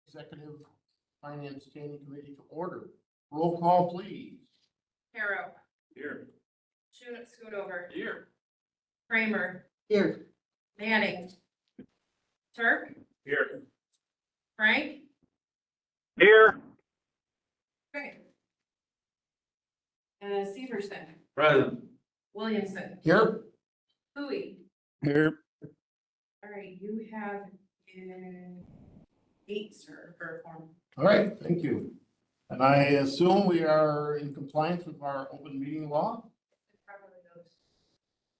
Executive Finance Standing Committee to order. Roll call, please. Harrow. Here. Schoonover. Here. Kramer. Here. Manning. Turk. Here. Frank. Here. Okay. Severson. Present. Williamson. Here. Hui. Here. All right, you have 8, sir, for form. All right, thank you. And I assume we are in compliance with our open meeting law.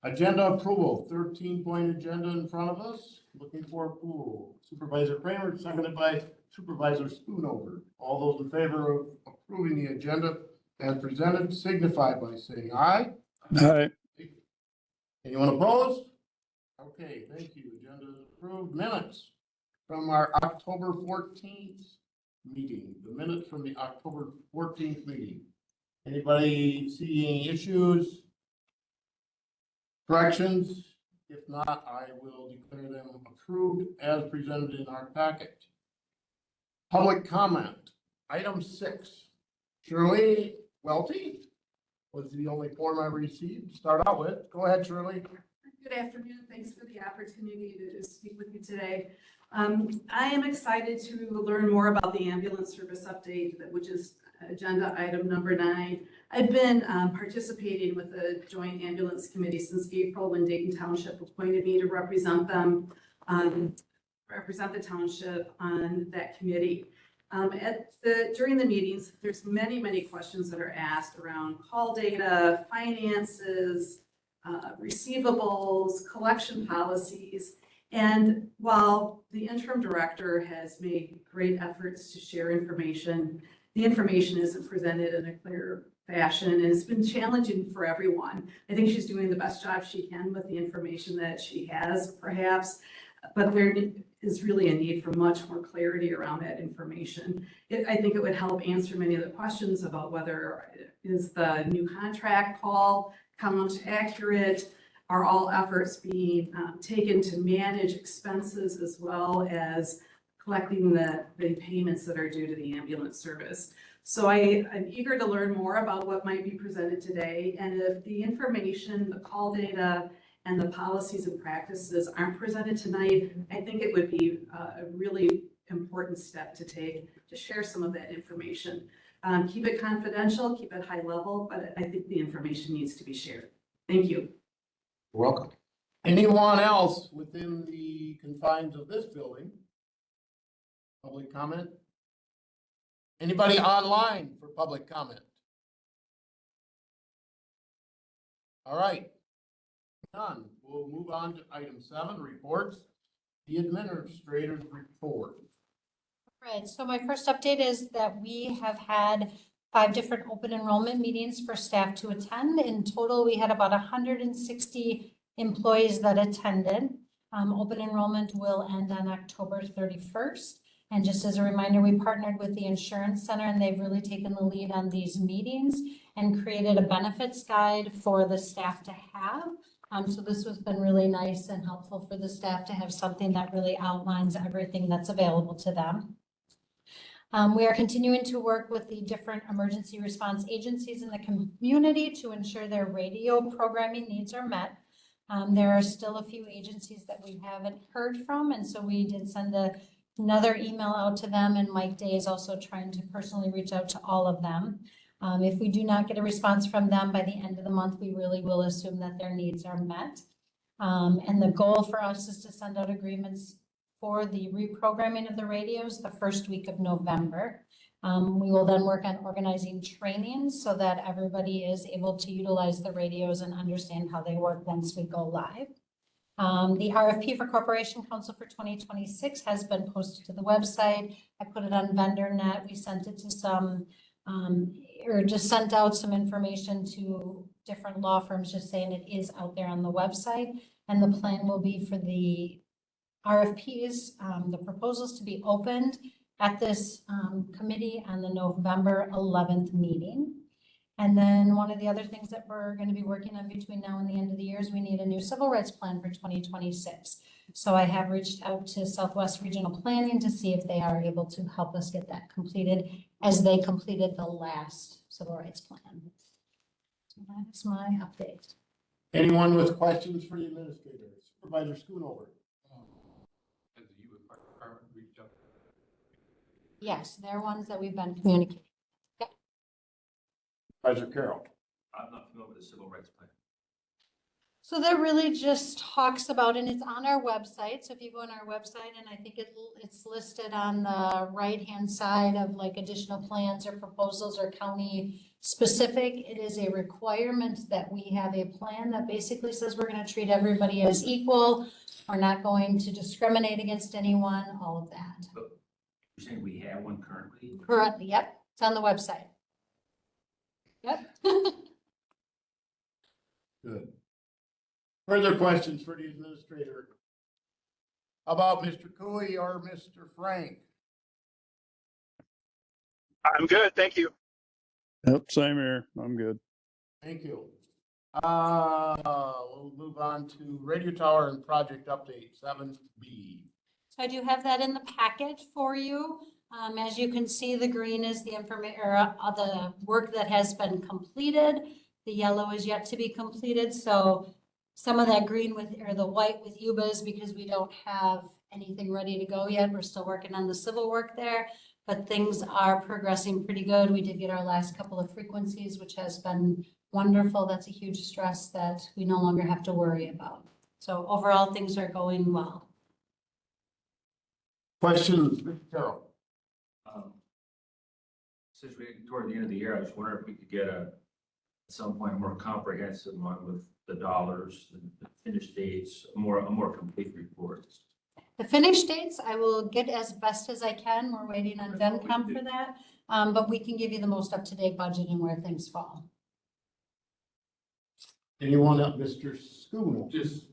Agenda approval, 13-point agenda in front of us. Looking for approval. Supervisor Kramer, seconded by Supervisor Schoonover. All those in favor of approving the agenda as presented signify by saying aye. Aye. Anyone opposed? Okay, thank you. Agenda is approved. Minutes from our October 14th meeting, the minutes from the October 14th meeting. Anybody see any issues? Corrections? If not, I will declare them approved as presented in our packet. Public comment, item 6. Shirley Welty was the only form I received to start out with. Go ahead, Shirley. Good afternoon. Thanks for the opportunity to speak with you today. I am excited to learn more about the ambulance service update, which is agenda item number 9. I've been participating with the Joint Ambulance Committee since April when Dayton Township appointed me to represent them, represent the township on that committee. During the meetings, there's many questions that are asked around call data, finances, receivables, collection policies. And while the interim director has made great efforts to share information, the information isn't presented in a clear fashion, and it's been challenging for everyone. I think she's doing the best job she can with the information that she has, perhaps, but there is really a need for much more clarity around that information. I think it would help answer many of the questions about whether is the new contract call count accurate, are all efforts being taken to manage expenses as well as collecting the payments that are due to the ambulance service. So I'm eager to learn more about what might be presented today. And if the information, the call data, and the policies and practices aren't presented tonight, I think it would be a really important step to take to share some of that information. Keep it confidential, keep it high level, but I think the information needs to be shared. Thank you. You're welcome. Anyone else within the confines of this building? Public comment? Anybody online for public comment? All right. None. We'll move on to item 7, reports. The administrator's report. Right, so my first update is that we have had 5 different open enrollment meetings for staff to attend. In total, we had about 160 employees that attended. Open enrollment will end on October 31st. And just as a reminder, we partnered with the Insurance Center and they've really taken the lead on these meetings and created a benefits guide for the staff to have. So this has been really nice and helpful for the staff to have something that really outlines everything that's available to them. We are continuing to work with the different emergency response agencies in the community to ensure their radio programming needs are met. There are still a few agencies that we haven't heard from, and so we did send another email out to them, and Mike Day is also trying to personally reach out to all of them. If we do not get a response from them by the end of the month, we really will assume that their needs are met. And the goal for us is to send out agreements for the reprogramming of the radios the first week of November. We will then work on organizing trainings so that everybody is able to utilize the radios and understand how they work once we go live. The RFP for Corporation Council for 2026 has been posted to the website. I put it on VendorNet. We sent it to some, or just sent out some information to different law firms, just saying it is out there on the website. And the plan will be for the RFPs, the proposals to be opened at this committee on the November 11th meeting. And then one of the other things that we're going to be working on between now and the end of the year is we need a new civil rights plan for 2026. So I have reached out to Southwest Regional Planning to see if they are able to help us get that completed as they completed the last civil rights plan. So that is my update. Anyone with questions for the administrator? Supervisor Schoonover. Has the youth department reached out? Yes, they're ones that we've been communicating. Supervisor Carroll. I'm not familiar with the civil rights plan. So that really just talks about, and it's on our website. So if you go on our website, and I think it's listed on the right-hand side of like additional plans or proposals or county specific, it is a requirement that we have a plan that basically says we're going to treat everybody as equal. We're not going to discriminate against anyone, all of that. You're saying we have one currently? Correct, yep, it's on the website. Yep. Good. Further questions for the administrator? How about Mr. Cooey or Mr. Frank? I'm good, thank you. Yep, same here. I'm good. Thank you. We'll move on to radio tower and project update 7B. So I do have that in the packet for you. As you can see, the green is the information or the work that has been completed. The yellow is yet to be completed. So some of that green with, or the white with UBAs, because we don't have anything ready to go yet. We're still working on the civil work there, but things are progressing pretty good. We did get our last couple of frequencies, which has been wonderful. That's a huge stress that we no longer have to worry about. So overall, things are going well. Questions, Mr. Carroll? Since we're getting toward the end of the year, I was wondering if we could get at some point, more comprehensive one with the dollars, the finished dates, a more complete report. The finish dates, I will get as best as I can. We're waiting on VENCOM for that. But we can give you the most up-to-date budget and where things fall. Anyone up, Mr. Schoonover? Just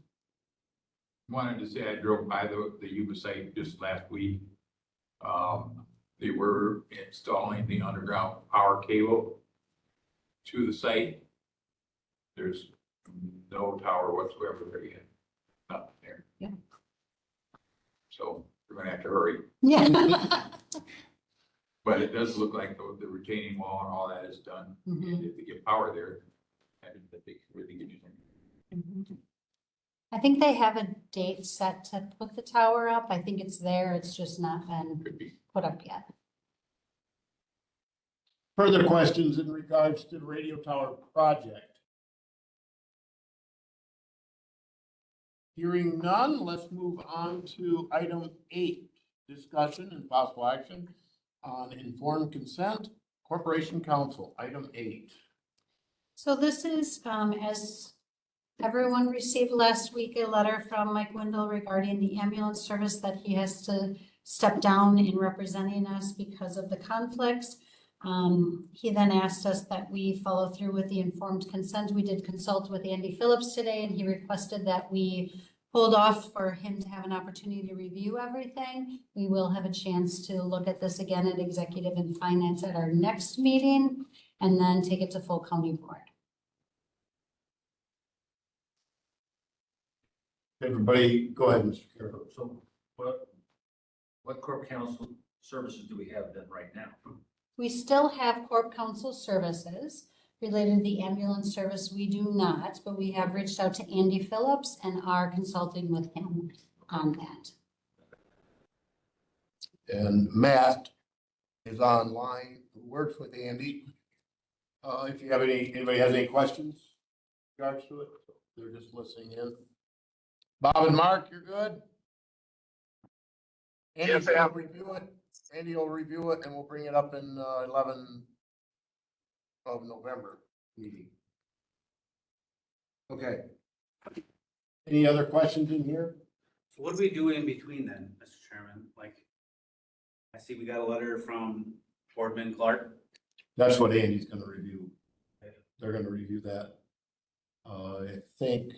wanted to say I drove by the Yuba site just last week. They were installing the underground power cable to the site. There's no tower whatsoever there yet. Nothing there. Yeah. So we're gonna have to hurry. Yeah. But it does look like the retaining wall and all that is done. Mhm. And if they get power there, I think that they really get it. I think they have a date set to put the tower up. I think it's there. It's just not been Could be. put up yet. Further questions in regards to the radio tower project? Hearing none, let's move on to item 8, discussion and possible action on informed consent, Corporation Council, item 8. So this is, as everyone received last week, a letter from Mike Wendell regarding the ambulance service that he has to step down in representing us because of the conflicts. He then asked us that we follow through with the informed consent. We did consult with Andy Phillips today, and he requested that we hold off for him to have an opportunity to review everything. We will have a chance to look at this again at executive and finance at our next meeting, and then take it to full county board. Everybody, go ahead, Mr. Carroll. So what corp council services do we have then right now? We still have Corp Council services related to the ambulance service. We do not, but we have reached out to Andy Phillips and are consulting with him on that. And Matt is online, who works with Andy. If you have anybody has any questions in regards to it, they're just listening in. Bob and Mark, you're good? Yes, I am. Review it. Andy will review it and we'll bring it up in 11 of November meeting. Okay. Any other questions in here? So what do we do in between then, Mr. Chairman? Like, I see we got a letter from Boardman Clark. That's what Andy's gonna review. They're gonna review that. I think,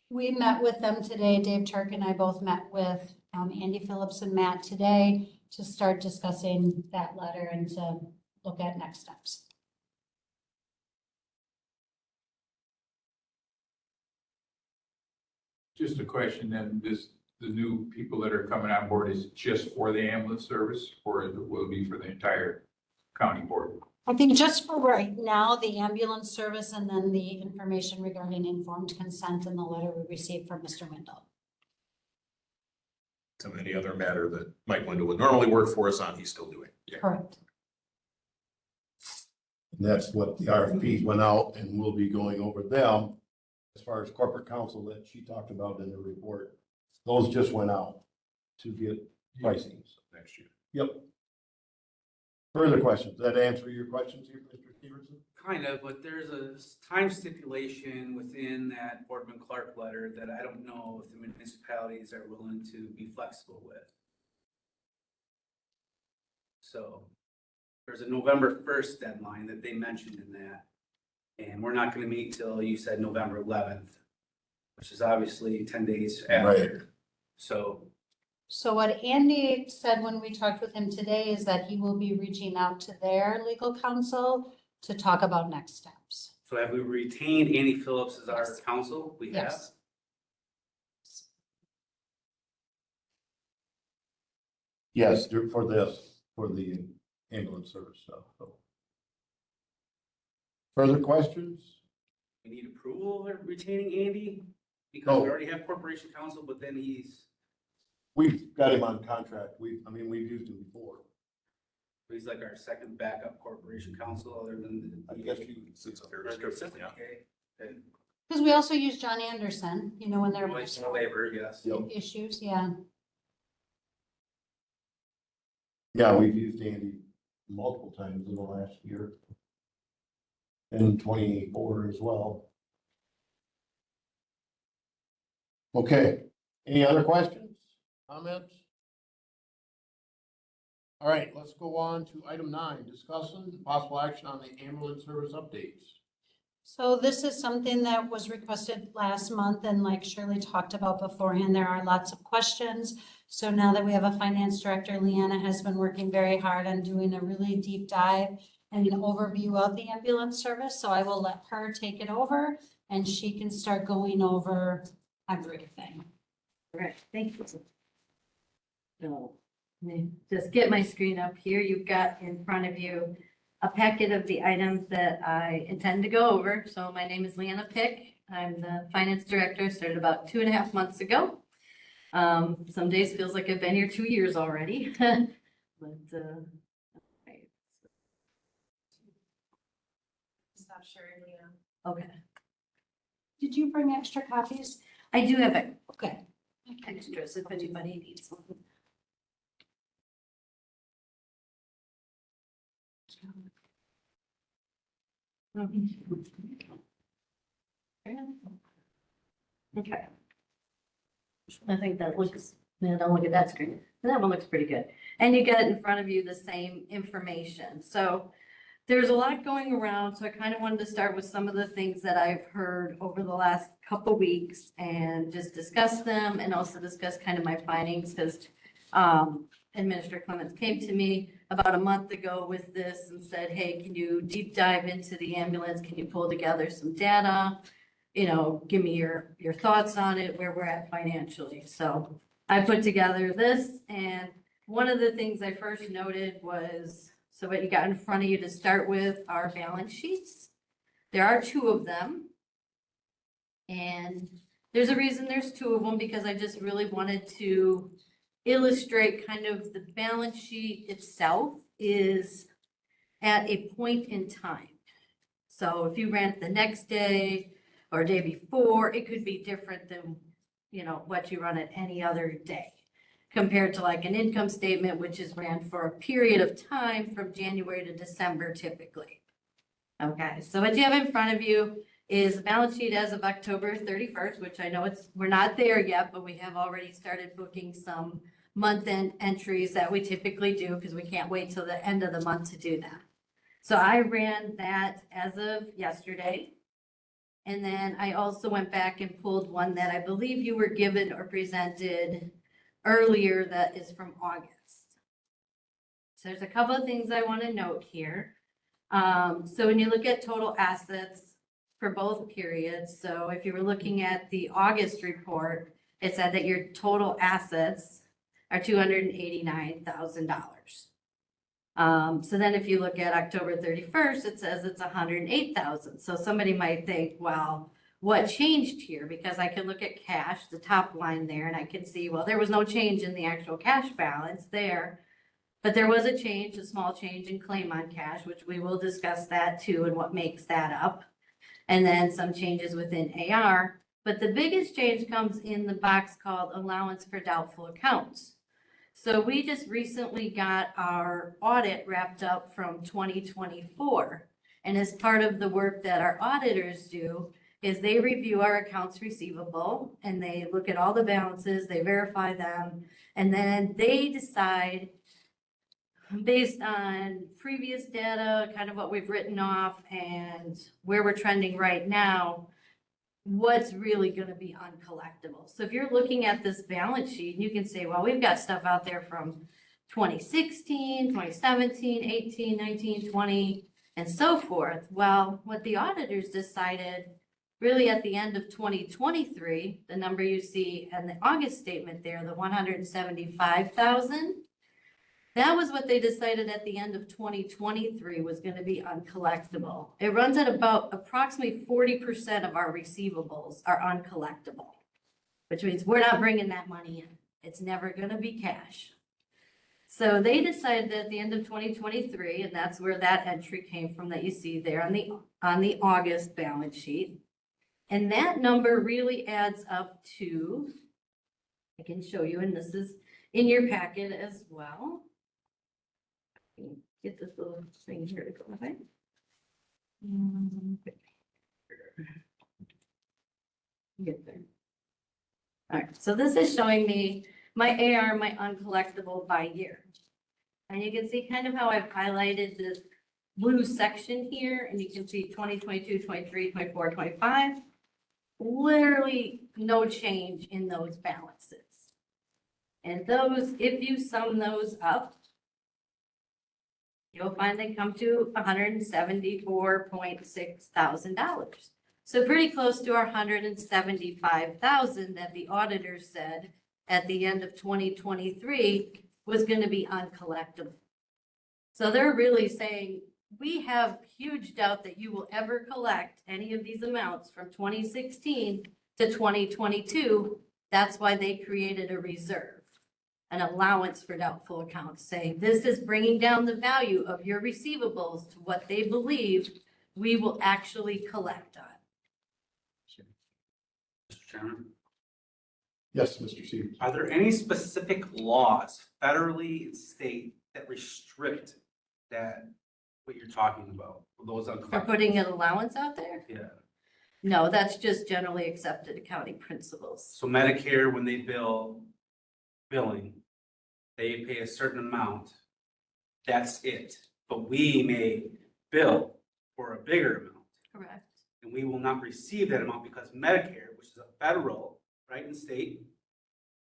We met with them today. Dave Turk and I both met with Andy Phillips and Matt today to start discussing that letter and to look at next steps. Just a question then, the new people that are coming on board is just for the ambulance service, or it will be for the entire county board? I think just for right now, the ambulance service and then the information regarding informed consent and the letter we received from Mr. Wendell. So any other matter that Mike Wendell would normally work for us on, he's still doing. Correct. And that's what the RFPs went out and we'll be going over them as far as corporate counsel that she talked about in the report. Those just went out to get pricing Next year. Yep. Further questions? Does that answer your questions here, Mr. Stevenson? Kind of, but there's a time stipulation within that Boardman Clark letter that I don't know if the municipalities are willing to be flexible with. So there's a November 1st deadline that they mentioned in that. And we're not gonna meet till, you said, November 11th, which is obviously 10 days after. So So what Andy said when we talked with him today is that he will be reaching out to their legal counsel to talk about next steps. So have we retained Andy Phillips as our Yes. counsel? We have. Yes. Yes, for this, for the ambulance service stuff. So. Further questions? We need approval of retaining Andy because No. we already have corporation counsel, but then We've got him on contract. we've used him before. he's like our second backup corporation counsel other than I the. guess you since a fair description, yeah. Okay. And Because we also use John Anderson, you know, when there were relational labor, yes. Yep. issues, yeah. Yeah, we've used Andy multiple times in the last year. And 24 as well. Okay, any other questions, comments? All right, let's go on to item 9, discussing possible action on the ambulance service updates. So this is something that was requested last month, and like Shirley talked about beforehand, there are lots of questions. So now that we have a finance director, Leanna has been working very hard on doing a really deep dive and an overview of the ambulance service. So I will let her take it over and she can start going over everything. All right, thank you. So, let me just get my screen up here. You've got in front of you a packet of the items that I intend to go over. So my name is Leanna Pick. I'm the finance director, started about 2.5 months ago. Some days feels like I've been here 2 years already. But, right. Stop sharing, Leah. Okay, Did you bring extra copies? I do have Okay. extras if anybody needs one. Okay. I think that looks, yeah, don't look at that screen. That one looks pretty good. And you get in front of you the same information. So there's a lot going around, so I kind of wanted to start with some of the things that I've heard over the last couple weeks and just discuss them and also discuss kind of my findings because Administrator Clements came to me about a month ago with this and said, hey, can you deep dive into the ambulance? Can you pull together some data? You know, give me your thoughts on it, where we're at financially. So I put together this, and one of the things I first noted was, so what you got in front of you to start with are balance sheets. There are 2 of them. And there's a reason there's 2 of them, because I just really wanted to illustrate kind of the balance sheet itself is at a point in time. So if you ran it the next day or day before, it could be different than, you know, what you run it any other day, compared to like an income statement, which is ran for a period of time from January to December typically. Okay, so what you have in front of you is the balance sheet as of October 31st, which I know we're not there yet, but we have already started booking some month-end entries that we typically do because we can't wait till the end of the month to do that. So I ran that as of yesterday. And then I also went back and pulled one that I believe you were given or presented earlier that is from August. So there's a couple of things I want to note here. So when you look at total assets for both periods, so if you were looking at the August report, it said that your total assets are $289,000. So then if you look at October 31st, it says it's 108,000. So somebody might think, well, what changed here? Because I can look at cash, the top line there, and I can see, well, there was no change in the actual cash balance there. But there was a change, a small change in claim on cash, which we will discuss that too and what makes that up. And then some changes within AR. But the biggest change comes in the box called allowance for doubtful accounts. So we just recently got our audit wrapped up from 2024. And as part of the work that our auditors do is they review our accounts receivable and they look at all the balances, they verify them, and then they decide based on previous data, kind of what we've written off and where we're trending right now, what's really going to be uncollectible. So if you're looking at this balance sheet, you can say, well, we've got stuff out there from 2016, 2017, 18, 19, 20, and so forth. Well, what the auditors decided really at the end of 2023, the number you see in the August statement there, the 175,000, that was what they decided at the end of 2023 was going to be uncollectible. It runs at about approximately 40% of our receivables are uncollectible, which means we're not bringing that money in. It's never going to be cash. So they decided at the end of 2023, and that's where that entry came from that you see there on the August balance sheet. And that number really adds up to, I can show you, and this is in your packet as well. Get this little thing here to go away. Get there. All right, so this is showing me my AR, my uncollectible by year. And you can see kind of how I've highlighted this blue section here, and you can see 2022, 23, 24, 25. Literally no change in those balances. And those, if you sum those up, you'll find they come to $174.6 thousand. So pretty close to our 175,000 that the auditor said at the end of 2023 was going to be uncollectible. So they're really saying, we have huge doubt that you will ever collect any of these amounts from 2016 to 2022. That's why they created a reserve, an allowance for doubtful accounts, saying this is bringing down the value of your receivables to what they believe we will actually collect on. Mr. Chairman, Yes, Mr. Stevens. are there any specific laws, federally and state, that restrict that, what you're talking about, for those For uncollectibles? putting an allowance out there? Yeah, No, that's just generally accepted accounting principles. so Medicare, when they billing, they pay a certain amount, that's it. But we may bill for a bigger amount, Correct. and we will not receive that amount because Medicare, which is a federal, right, and state,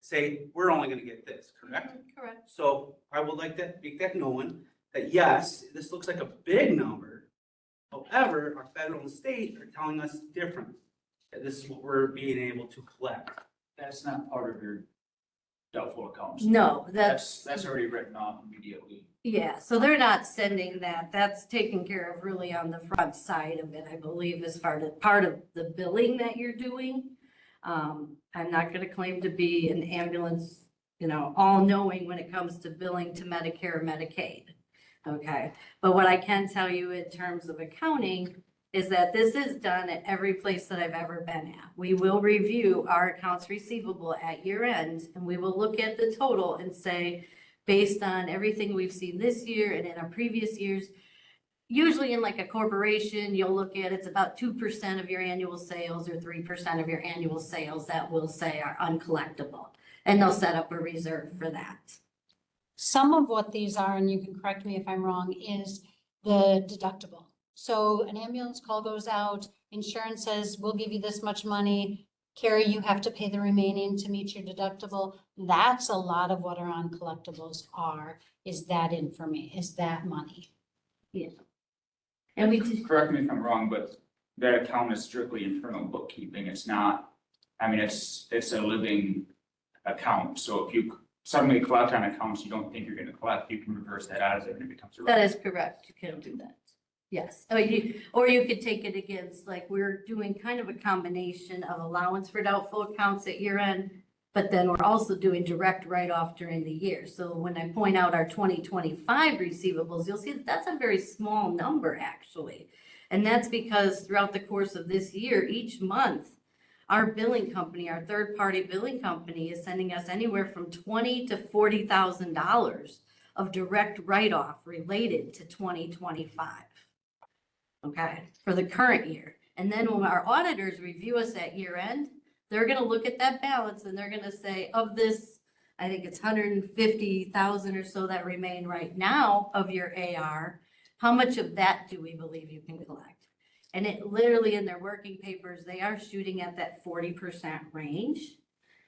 say, we're only gonna get this, correct? Correct. So I would like to make that known, that yes, this looks like a big number. However, our federal and state are telling us different, that this is what we're being able to collect. That's not part of your doubtful accounts. No, That's already written off immediately. yeah, so they're not sending that. That's taken care of really on the front side of it, I believe, as part of the billing that you're doing. I'm not gonna claim to be an ambulance, all-knowing when it comes to billing to Medicare or Medicaid. Okay, but what I can tell you in terms of accounting is that this is done at every place that I've ever been at. We will review our accounts receivable at year end, and we will look at the total and say, based on everything we've seen this year and in our previous years, usually in like a corporation, you'll look at, it's about 2% of your annual sales or 3% of your annual sales that will say are uncollectible. And they'll set up a reserve for that. Some of what these are, and you can correct me if I'm wrong, is the deductible. So an ambulance call goes out, insurance says, we'll give you this much money. Carrie, you have to pay the remaining to meet your deductible. That's a lot of what our uncollectibles are, is that is that money. Yeah. And we Correct me if I'm wrong, but that account is strictly internal bookkeeping. It's not I mean, it's a living account, so if you suddenly collect on accounts you don't think you're gonna collect, you can reverse that out as it becomes a. That is correct. You can do that. Yes. Or you could take it against, like, we're doing kind of a combination of allowance for doubtful accounts at year end, but then we're also doing direct write-off during the year. So when I point out our 2025 receivables, you'll see that that's a very small number, actually. And that's because throughout the course of this year, each month, our billing company, our third-party billing company is sending us anywhere from $20,000 to $40,000 of direct write-off related to 2025. Okay, for the current year. And then when our auditors review us at year end, they're gonna look at that balance and they're gonna say, of this, I think it's 150,000 or so that remain right now of your AR, how much of that do we believe you can collect? And it literally in their working papers, they are shooting at that 40% range.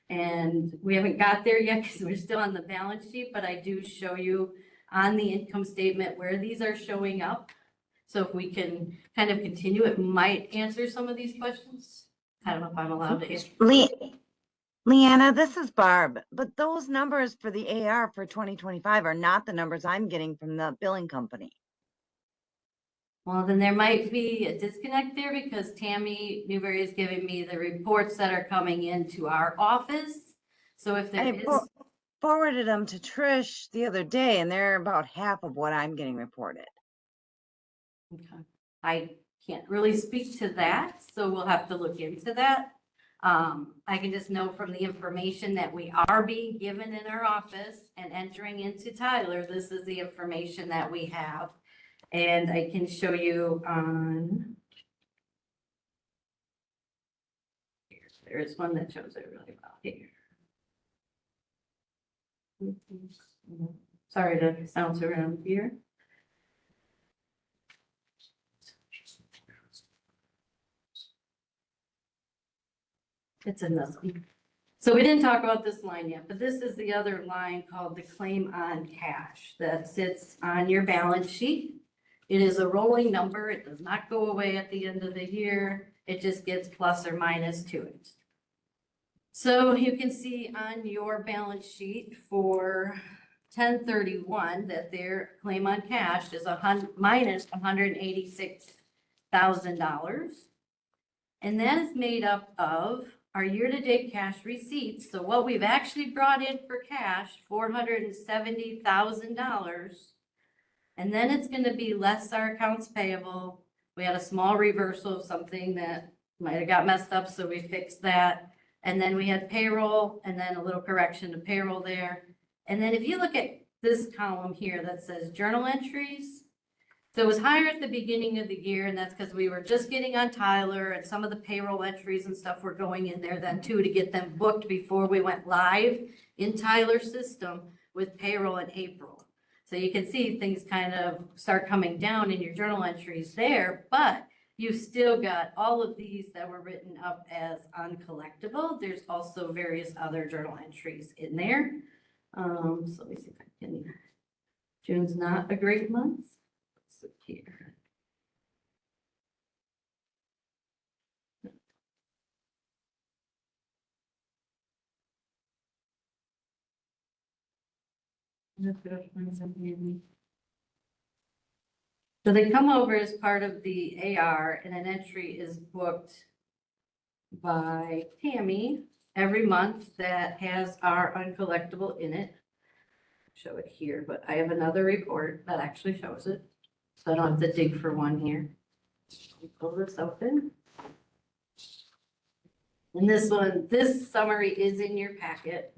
And we haven't got there yet because we're still on the balance sheet, but I do show you on the income statement where these are showing up. So if we can kind of continue, it might answer some of these questions. I don't know if I'm allowed to answer. Leanna, this is Barb, but those numbers for the AR for 2025 are not the numbers I'm getting from the billing company. Well, then there might be a disconnect there because Tammy Newberry is giving me the reports that are coming into our office. So if there is. Forwarded them to Trish the other day and they're about half of what I'm getting reported. Okay. I can't really speak to that, so we'll have to look into that. I can just know from the information that we are being given in our office and entering into Tyler, this is the information that we have. And I can show you on. There is one that shows it really well here. Sorry to bounce around here. It's in this one. So we didn't talk about this line yet, but this is the other line called the claim on cash that sits on your balance sheet. It is a rolling number. It does not go away at the end of the year. It just gets plus or minus to it. So you can see on your balance sheet for 10/31 that their claim on cash is minus $186,000. And that is made up of our year-to-date cash receipts. So what we've actually brought in for cash, $470,000. And then it's going to be less our accounts payable. We had a small reversal of something that might have got messed up, so we fixed that. And then we had payroll and then a little correction to payroll there. And then if you look at this column here that says journal entries, so it was higher at the beginning of the year, and that's because we were just getting on Tyler and some of the payroll entries and stuff were going in there then too to get them booked before we went live in Tyler's system with payroll in April. So you can see things kind of start coming down in your journal entries there, but you've still got all of these that were written up as uncollectible. There's also various other journal entries in there. So let me see if I can, June's not a great month. Let's look here. So they come over as part of the AR and an entry is booked by Tammy every month that has our uncollectible in it. Show it here, but I have another report that actually shows it. So I don't have to dig for one here. Pull this open. And this one, this summary is in your packet.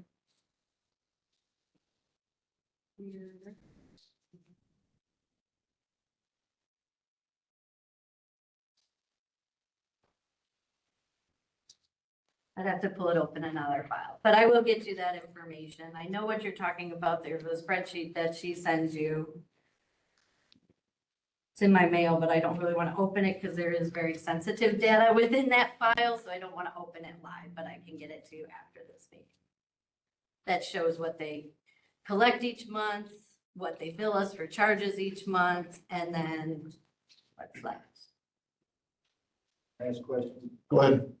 I'd have to pull it open another file, but I will get you that information. I know what you're talking about. There's a spreadsheet that she sends you. It's in my mail, but I don't really want to open it because there is very sensitive data within that file, so I don't want to open it live, but I can get it to you after this meeting. That shows what they collect each month, what they bill us for charges each month, and then what's left. Ask question. Go ahead.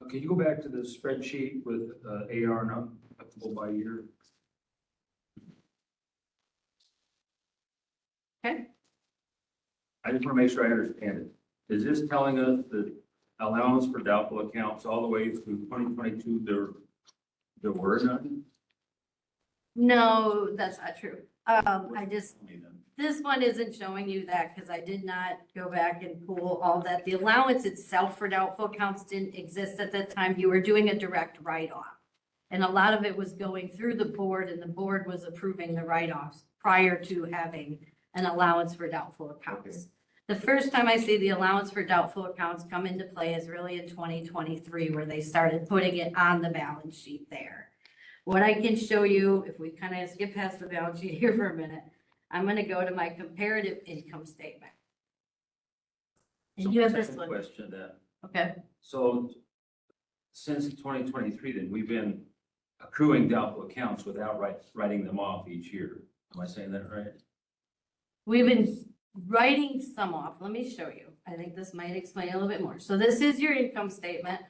Can you go back to the spreadsheet with AR not applicable by year? Okay. I just want to make sure I understand it. Is this telling us that allowance for doubtful accounts all the way through 2022, there were none? No, that's not true. This one isn't showing you that because I did not go back and pull all that. The allowance itself for doubtful accounts didn't exist at that time. You were doing a direct write-off. And a lot of it was going through the board and the board was approving the write-offs prior to having an allowance for doubtful accounts. The first time I see the allowance for doubtful accounts come into play is really in 2023, where they started putting it on the balance sheet there. What I can show you, if we kind of skip past the balance sheet here for a minute, I'm going to go to my comparative income statement. And you have this Second one. question then. Okay. So since 2023, then we've been accruing doubtful accounts without writing them off each year. Am I saying that right? We've been writing some off. Let me show you. I think this might explain a little bit more. So this is your income statement.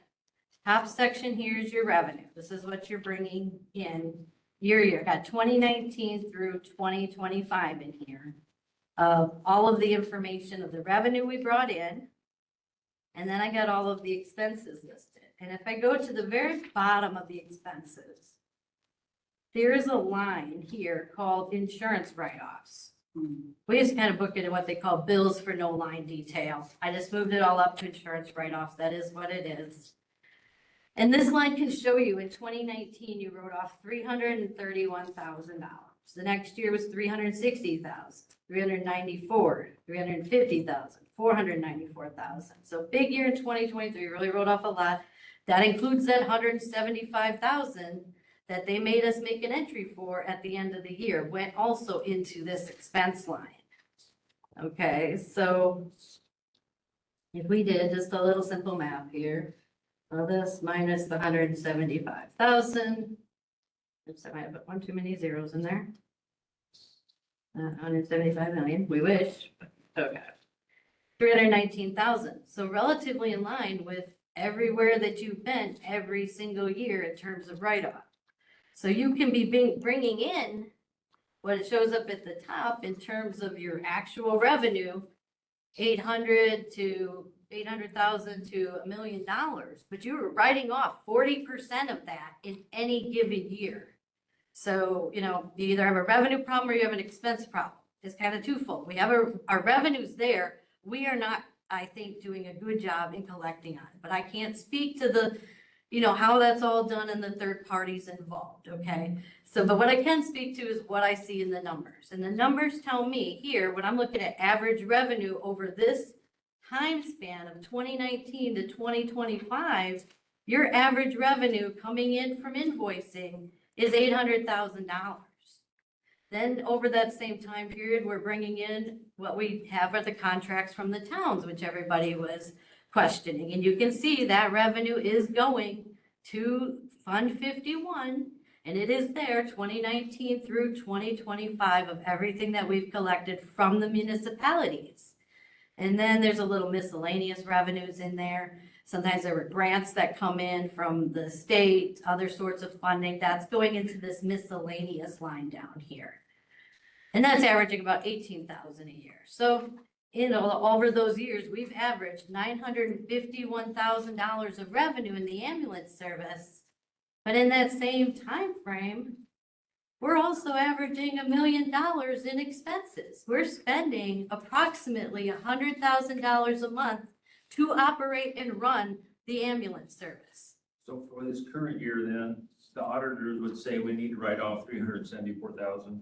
Top section here is your revenue. This is what you're bringing in year. Got 2019 through 2025 in here. Of all of the information of the revenue we brought in. And then I got all of the expenses listed. And if I go to the very bottom of the expenses, there is a line here called insurance write-offs. We just kind of book it in what they call bills for no line detail. I just moved it all up to insurance write-offs. That is what it is. And this line can show you in 2019, you wrote off $331,000. The next year was $360,000, $394,000, $350,000, $494,000. So big year in 2023, really wrote off a lot. That includes that $175,000 that they made us make an entry for at the end of the year, went also into this expense line. Okay, so if we did just a little simple math here, well, this minus the 175,000. Oops, I might have put one too many zeros in there. 175 million, we wish, but okay. 319,000, so relatively in line with everywhere that you've been every single year in terms of write-off. So you can be bringing in what it shows up at the top in terms of your actual revenue, 800,000 to $1 million, but you were writing off 40% of that in any given year. So, you either have a revenue problem or you have an expense problem. It's kind of twofold. We have our revenues there. We are not, I think, doing a good job in collecting on it, but I can't speak to the, how that's all done and the third parties involved, okay? So, but what I can speak to is what I see in the numbers. And the numbers tell me here, when I'm looking at average revenue over this time span of 2019 to 2025, your average revenue coming in from invoicing is $800,000. Then over that same time period, we're bringing in what we have are the contracts from the towns, which everybody was questioning. And you can see that revenue is going to Fund 51, and it is there 2019 through 2025 of everything that we've collected from the municipalities. And then there's a little miscellaneous revenues in there. Sometimes there were grants that come in from the state, other sorts of funding. That's going into this miscellaneous line down here. And that's averaging about 18,000 a year. So, over those years, we've averaged $951,000 of revenue in the ambulance service. But in that same time frame, we're also averaging $1 million in expenses. We're spending approximately $100,000 a month to operate and run the ambulance service. So for this current year, then the auditors would say we need to write off 374,000.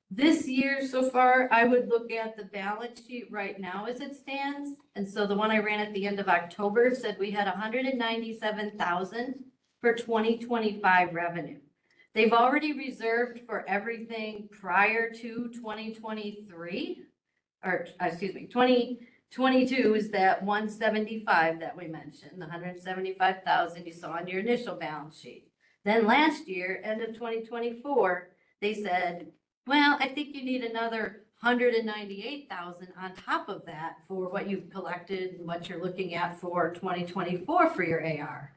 This year so far, I would look at the balance sheet right now as it stands. And so the one I ran at the end of October said we had 197,000 for 2025 revenue. They've already reserved for everything prior to 2023, or excuse me, 2022 is that 175 that we mentioned, the 175,000 you saw on your initial balance sheet. Then last year, end of 2024, they said, well, I think you need another 198,000 on top of that for what you've collected and what you're looking at for 2024 for your AR.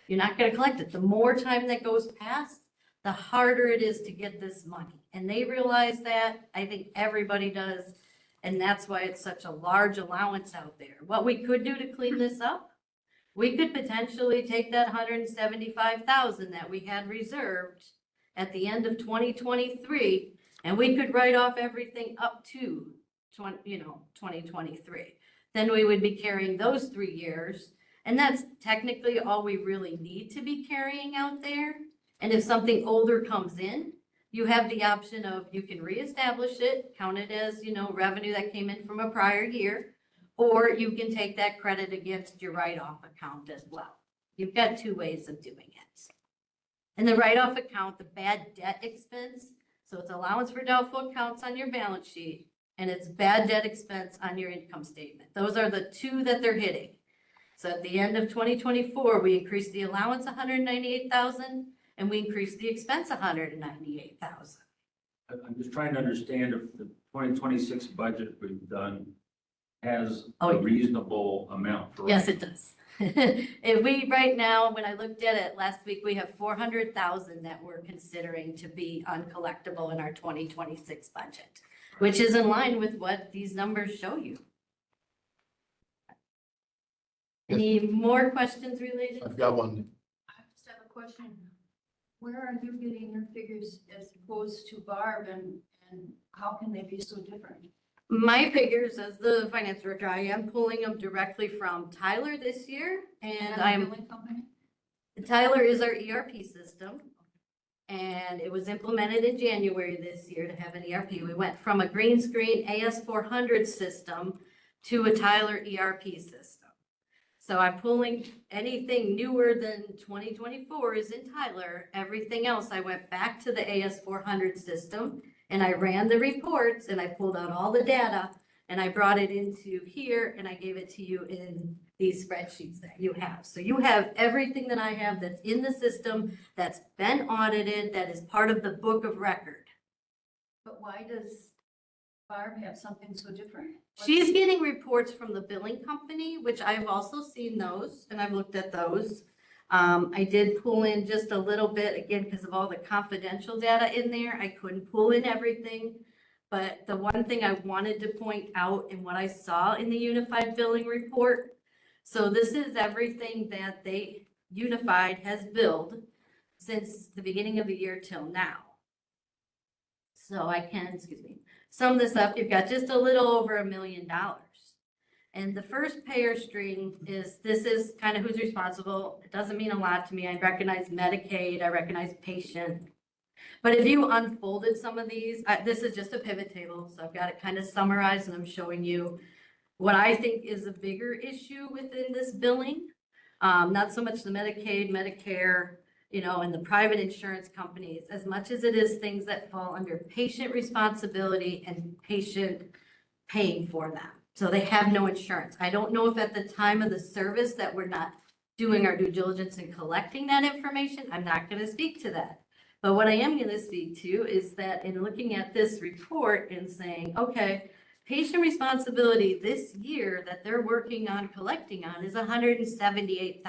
You're not gonna collect it. The more time that goes past, the harder it is to get this money. And they realize that, I think everybody does, and that's why it's such a large allowance out there. What we could do to clean this up, we could potentially take that 175,000 that we had reserved at the end of 2023, and we could write off everything up to 2023. Then we would be carrying those 3 years, and that's technically all we really need to be carrying out there. And if something older comes in, you have the option of, you can reestablish it, count it as, revenue that came in from a prior year, or you can take that credit against your write-off account as well. You've got 2 ways of doing it. In the write-off account, the bad debt expense, so it's allowance for doubtful accounts on your balance sheet, and it's bad debt expense on your income statement. Those are the 2 that they're hitting. So at the end of 2024, we increased the allowance 198,000, and we increased the expense 198,000. I'm just trying to understand if the 2026 budget we've done has Oh, a yeah. reasonable amount for. Yes, it does. If we, right now, when I looked at it last week, we have 400,000 that we're considering to be uncollectible in our 2026 budget, which is in line with what these numbers show you. Any more questions related? I've got one. I just have a question. Where are you getting your figures as opposed to Barb and how can they be so different? My figures as the finance director, I am pulling them directly from Tyler this year, and I am, Billing company? Tyler is our ERP system. And it was implemented in January this year to have an ERP. We went from a green screen AS400 system to a Tyler ERP system. So I'm pulling anything newer than 2024 is in Tyler. Everything else, I went back to the AS400 system and I ran the reports and I pulled out all the data and I brought it into here and I gave it to you in these spreadsheets that you have. So you have everything that I have that's in the system, that's been audited, that is part of the book of record. But why does Barb have something so different? She's getting reports from the billing company, which I've also seen those and I've looked at those. I did pull in just a little bit, again, because of all the confidential data in there. I couldn't pull in everything. But the one thing I wanted to point out in what I saw in the unified billing report, so this is everything that they unified has billed since the beginning of the year till now. So I can, sum this up. You've got just a little over $1 million. And the first payer string is, this is kind of who's responsible. It doesn't mean a lot to me. I recognize Medicaid, I recognize patient. But if you unfolded some of these, this is just a pivot table. So I've got it kind of summarized and I'm showing you what I think is a bigger issue within this billing. Not so much the Medicaid, Medicare, and the private insurance companies, as much as it is things that fall under patient responsibility and patient paying for them. So they have no insurance. I don't know if at the time of the service that we're not doing our due diligence and collecting that information. I'm not going to speak to that. But what I am going to speak to is that in looking at this report and saying, okay, patient responsibility this year that they're working on collecting on is $178,000.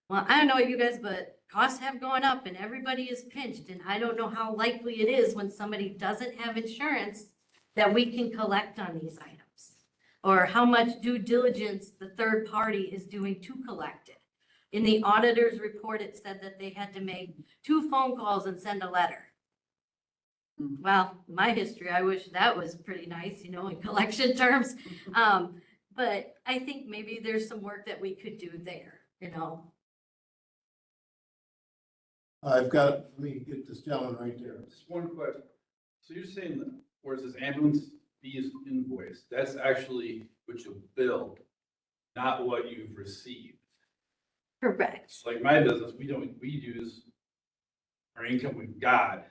Well, I don't know you guys, but costs have gone up and everybody is pinched. And I don't know how likely it is when somebody doesn't have insurance that we can collect on these items. Or how much due diligence the third party is doing to collect it. In the auditor's report, it said that they had to make 2 phone calls and send a letter. Well, my history, I wish that was pretty nice, in collection terms. But I think maybe there's some work that we could do there, Let me get this gentleman right there. Just one question. So you're saying that where it says ambulance fees invoice, that's actually what you billed, not what you've received. Correct. It's like my business, we use our income we've got,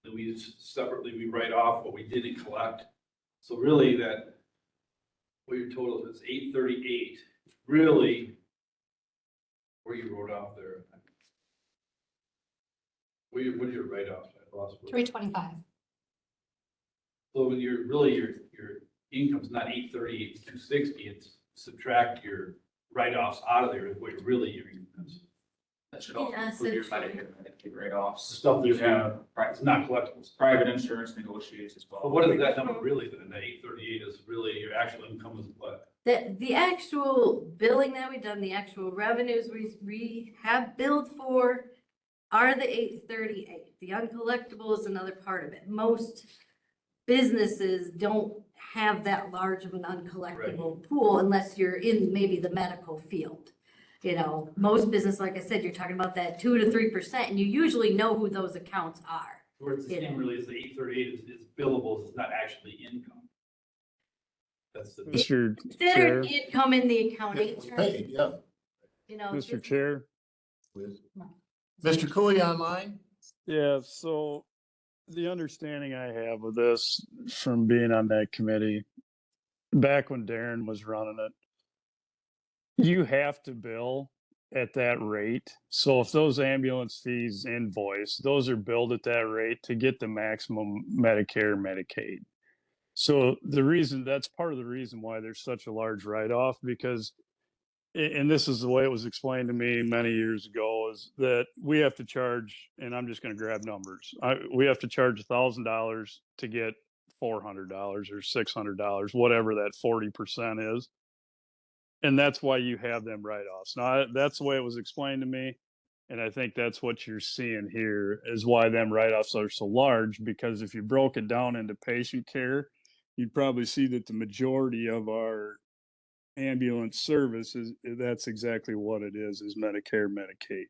then we just separately, we write off what we didn't collect. So really that, what your total is 838, really where you wrote off there. What did you write off? I lost. 325. So when you're really, your income's not 838, 260, it's subtract your write-offs out of there is what really your income is. That should also Yeah, include your essentially. Medicaid write-offs. Stuff You that's, have it's not collectibles. private insurance negotiations as well. But what is that number really then? The 838 is really your actual income is what? The actual billing that we've done, the actual revenues we have billed for are the 838. The uncollectible is another part of it. Most businesses don't have that large of an uncollectible pool unless you're in maybe the medical field. You know, most business, like I said, you're talking about that 2 to 3%, and you usually know who those accounts are. Where it's the You same know. really is the 838 is billables, it's not actually income. That's the. Mr. That Chair, are income in the accounting It's terms, paid, yeah. you know. Mr. just- Chair. Mr. Cooley online? Yeah, so the understanding I have of this from being on that committee, back when Darren was running it, you have to bill at that rate. So if those ambulance fees invoice, those are billed at that rate to get the maximum Medicare, Medicaid. So that's part of the reason why there's such a large write-off, because and this is the way it was explained to me many years ago, is that we have to charge, and I'm just going to grab numbers. We have to charge $1,000 to get $400 or $600, whatever that 40% is. And that's why you have them write-offs. Now, that's the way it was explained to me. And I think that's what you're seeing here is why them write-offs are so large, because if you broke it down into patient care, you'd probably see that the majority of our ambulance services, that's exactly what it is Medicare, Medicaid.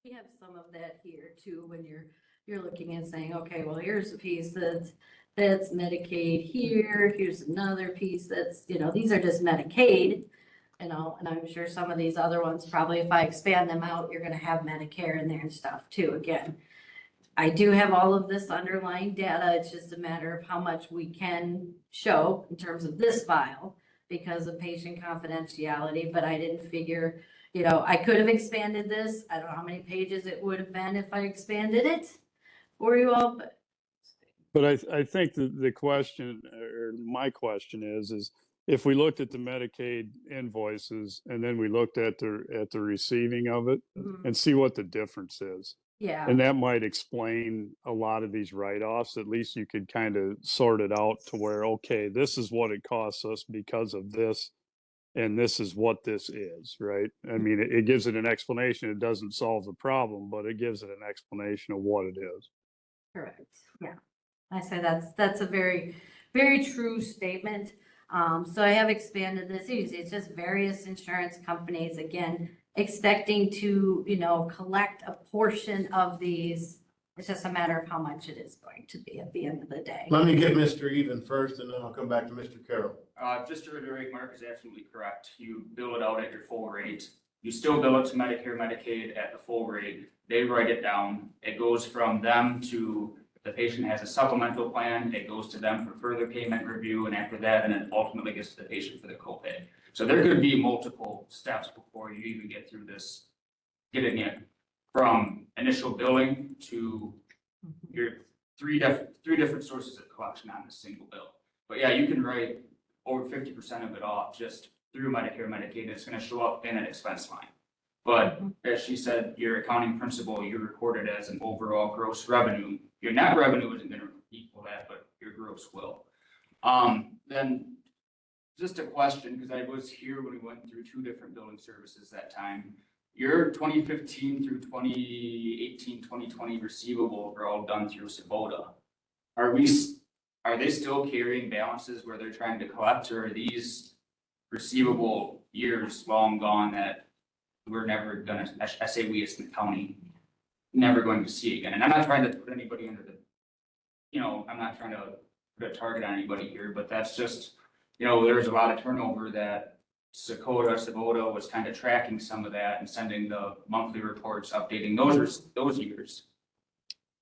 We have some of that here too, when you're looking and saying, okay, well, here's a piece that's Medicaid here, here's another piece that's, you know, these are just Medicaid, you know, and I'm sure some of these other ones, probably if I expand them out, you're gonna have Medicare in there and stuff too, again. I do have all of this underlying data, it's just a matter of how much we can show in terms of this file because of patient confidentiality, but I didn't figure, you know, I could have expanded this. I don't know how many pages it would have been if I expanded it for you all, But I think the question, or my question is if we looked at the Medicaid invoices and then we looked at the receiving of it and see what the difference is. yeah. And that might explain a lot of these write-offs. At least you could kind of sort it out to where, okay, this is what it costs us because of this, and this is what this is, right? I mean, it gives it an explanation. It doesn't solve the problem, but it gives it an explanation of what it is. Correct, yeah. I say that's a very, very true statement. So I have expanded this. It's just various insurance companies, again, expecting to, you know, collect a portion of these. It's just a matter of how much it is going to be at the end of the day. Let me get Mr. Even first, and then I'll come back to Mr. Carroll. Just to reiterate, Mark is absolutely correct. You bill it out at your full rate. You still bill it to Medicare, Medicaid at the full rate. They write it down. It goes from them to, if the patient has a supplemental plan, it goes to them for further payment review, and after that, and it ultimately gets to the patient for the copay. So there could be multiple steps before you even get through this, getting it from initial billing to your three different sources of collection on a single bill. But yeah, you can write over 50% of it off just through Medicare, Medicaid, and it's gonna show up in an expense line. But as she said, your accounting principle, you record it as an overall gross revenue. Your net revenue isn't gonna equal that, but your gross will. Then just a question, because I was here when we went through two different billing services that time. Your 2015 through 2018, 2020 receivable were all done through Sabota. Are they still carrying balances where they're trying to collect, or are these receivable years long gone that we're never gonna, I say we as the county, never going to see again? And I'm not trying to put anybody under the, you know, I'm not trying to put a target on anybody here, but that's just, you know, there's a lot of turnover that Sabota was kind of tracking some of that and sending the monthly reports, updating those years.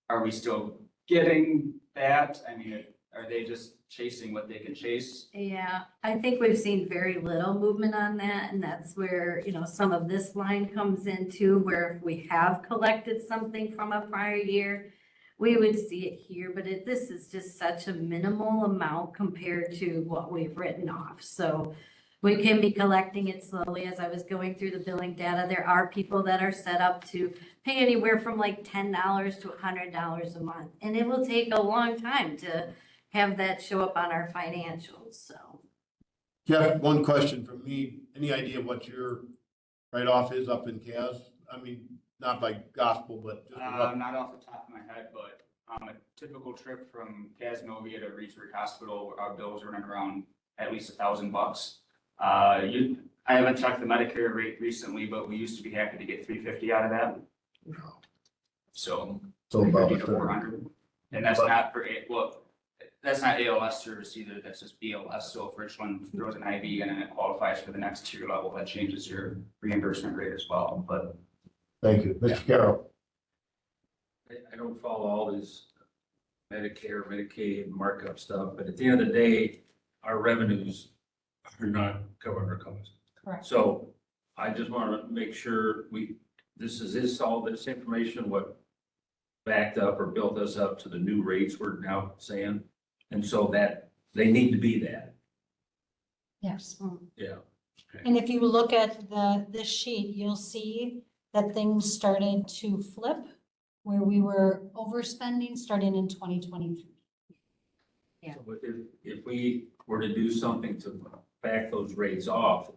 Are we still getting that? I mean, are they just chasing what they can chase? Yeah, I think we've seen very little movement on that, and that's where, you know, some of this line comes into, where if we have collected something from a prior year, we would see it here, but this is just such a minimal amount compared to what we've written off. So we can be collecting it slowly. As I was going through the billing data, there are people that are set up to pay anywhere from like $10 to $100 a month. And it will take a long time to have that show up on our financials, so. Jeff, one question from me. Any idea what your write-off is up in Cas? I mean, not by gospel, but just a rough. Not off the top of my head, but a typical trip from Casanova to Research Hospital, our bills running around at least $1,000. I haven't checked the Medicare rate recently, but we used to be happy to get $350 out of that. So So about 350 to 400, and that's not for that's not ALS service either. That's just BLS. So if Richland throws an IV in and it qualifies for the next tier level, that changes your reimbursement rate as well. But Thank you. Mr. Carroll. I don't follow all this Medicare, Medicaid markup stuff, but at the end of the day, our revenues are not covering our costs. Correct. So I just want to make sure this all this information, what backed up or built us up to the new rates we're now saying. And so that they need to be that. Yes. Yeah. And if you look at this sheet, you'll see that things started to flip where we were overspending starting in 2023. Yeah. So if we were to do something to back those rates off,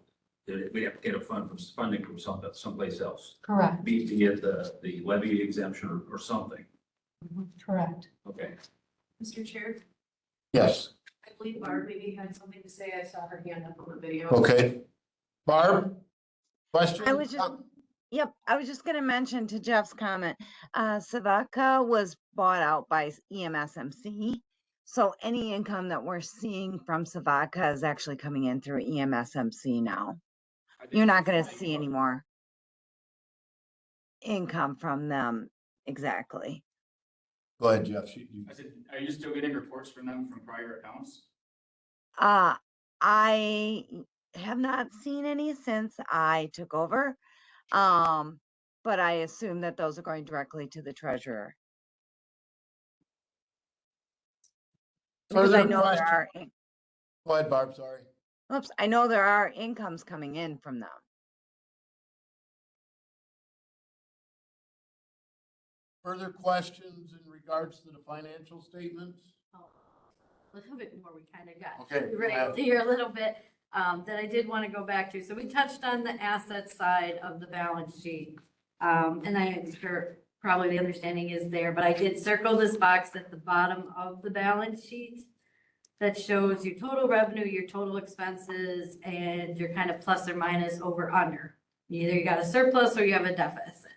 then we have to get funding from someplace else. Correct. Be it the levy exemption or something. Correct. Okay. Mr. Chair, Yes. I believe Barb maybe had something to say. I saw her hand up on the video. Okay. Barb? Question? I was just, yep, I was just gonna mention to Jeff's comment, Savaka was bought out by EMSMC. So any income that we're seeing from Savaka is actually coming in through EMSMC now. You're not gonna see any more income from them, exactly. Go ahead, Jeff. I said, are you still getting reports from them from prior accounts? I have not seen any since I took over. But I assume that those are going directly to the treasurer. Because I Further know question? there are, Go ahead, Barb, sorry. oops, I know there are incomes coming in from them. Further questions in regards to the financial statements? A little bit more we kind of got. Okay, Right here a little bit, that I did want to go back to. So we touched on the asset side of the balance sheet. And I'm sure probably the understanding is there, but I did circle this box at the bottom of the balance sheet that shows your total revenue, your total expenses, and your kind of plus or minus over under. Either you got a surplus or you have a deficit.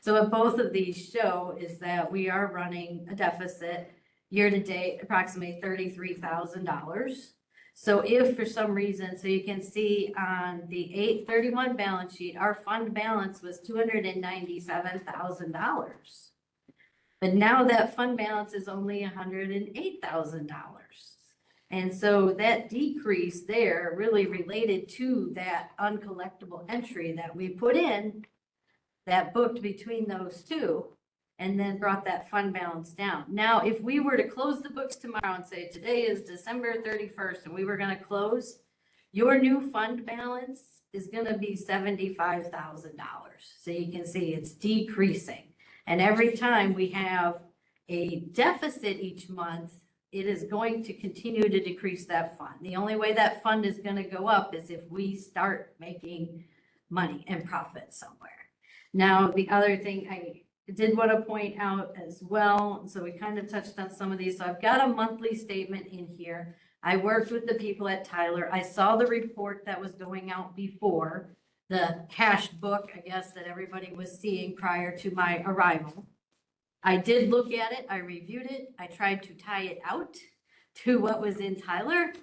So what both of these show is that we are running a deficit year to date, approximately $33,000. So if for some reason, so you can see on the 8/31 balance sheet, our fund balance was $297,000. But now that fund balance is only $108,000. And so that decrease there really related to that uncollectible entry that we put in that booked between those two and then brought that fund balance down. Now, if we were to close the books tomorrow and say today is December 31st and we were going to close, your new fund balance is going to be $75,000. So you can see it's decreasing. And every time we have a deficit each month, it is going to continue to decrease that fund. The only way that fund is going to go up is if we start making money and profit somewhere. Now, the other thing I did want to point out as well, so we kind of touched on some of these. So I've got a monthly statement in here. I worked with the people at Tyler. I saw the report that was going out before, the cash book, I guess, that everybody was seeing prior to my arrival. I did look at it. I reviewed it. I tried to tie it out to what was in Tyler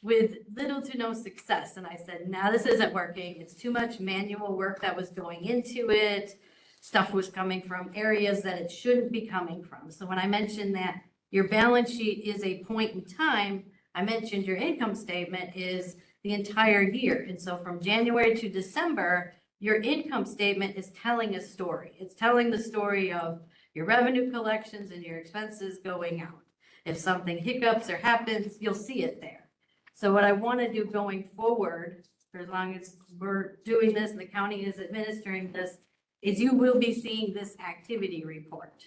with little to no success. And I said, nah, this isn't working. It's too much manual work that was going into it. Stuff was coming from areas that it shouldn't be coming from. So when I mentioned that your balance sheet is a point in time, I mentioned your income statement is the entire year. And so from January to December, your income statement is telling a story. It's telling the story of your revenue collections and your expenses going out. If something hiccups or happens, you'll see it there. So what I want to do going forward, for as long as we're doing this and the county is administering this, is you will be seeing this activity report.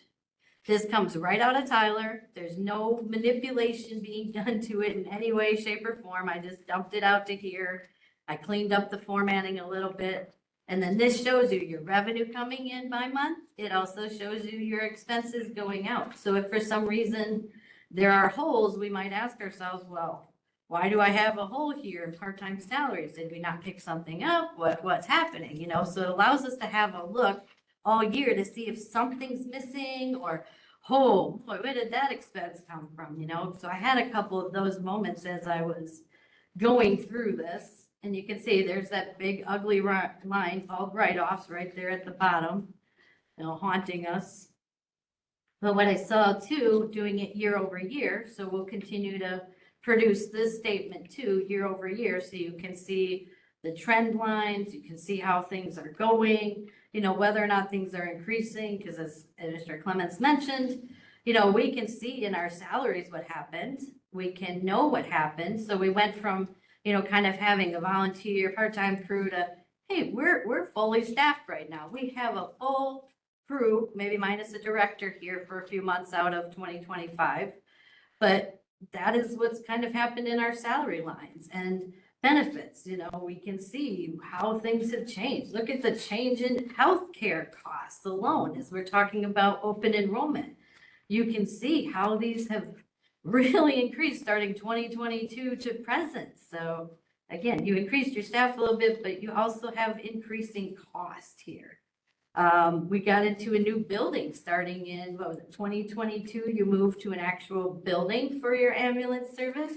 This comes right out of Tyler. There's no manipulation being done to it in any way, shape, or form. I just dumped it out to here. I cleaned up the formatting a little bit. And then this shows you your revenue coming in by month. It also shows you your expenses going out. So if for some reason there are holes, we might ask ourselves, well, why do I have a hole here in part-time salaries? Did we not pick something up? What's happening? You know, so it allows us to have a look all year to see if something's missing or, oh, boy, where did that expense come from? You know, so I had a couple of those moments as I was going through this. And you can see there's that big ugly line called write-offs right there at the bottom, you know, haunting us. But what I saw too, doing it year over year, so we'll continue to produce this statement too, year over year, so you can see the trend lines, you can see how things are going, you know, whether or not things are increasing, because as Mr. Clements mentioned, you know, we can see in our salaries what happened, we can know what happened, so we went from, you know, kind of having a volunteer part-time crew to, hey, we're fully staffed right now, we have a full crew, maybe minus a director here for a few months out of 2025, but that is what's kind of happened in our salary lines and benefits. You know, we can see how things have changed. Look at the change in healthcare costs alone as we're talking about open enrollment. You can see how these have really increased starting 2022 to present. So again, you increased your staff a little bit, but you also have increasing cost here. We got into a new building starting in, what was it, 2022, you moved to an actual building for your ambulance service.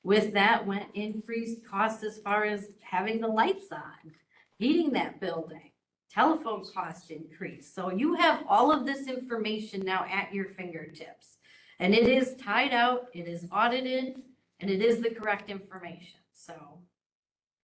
With that went increased costs as far as having the lights on, heating that building, telephone cost increase. So you have all of this information now at your fingertips. And it is tied out, it is audited, and it is the correct information. So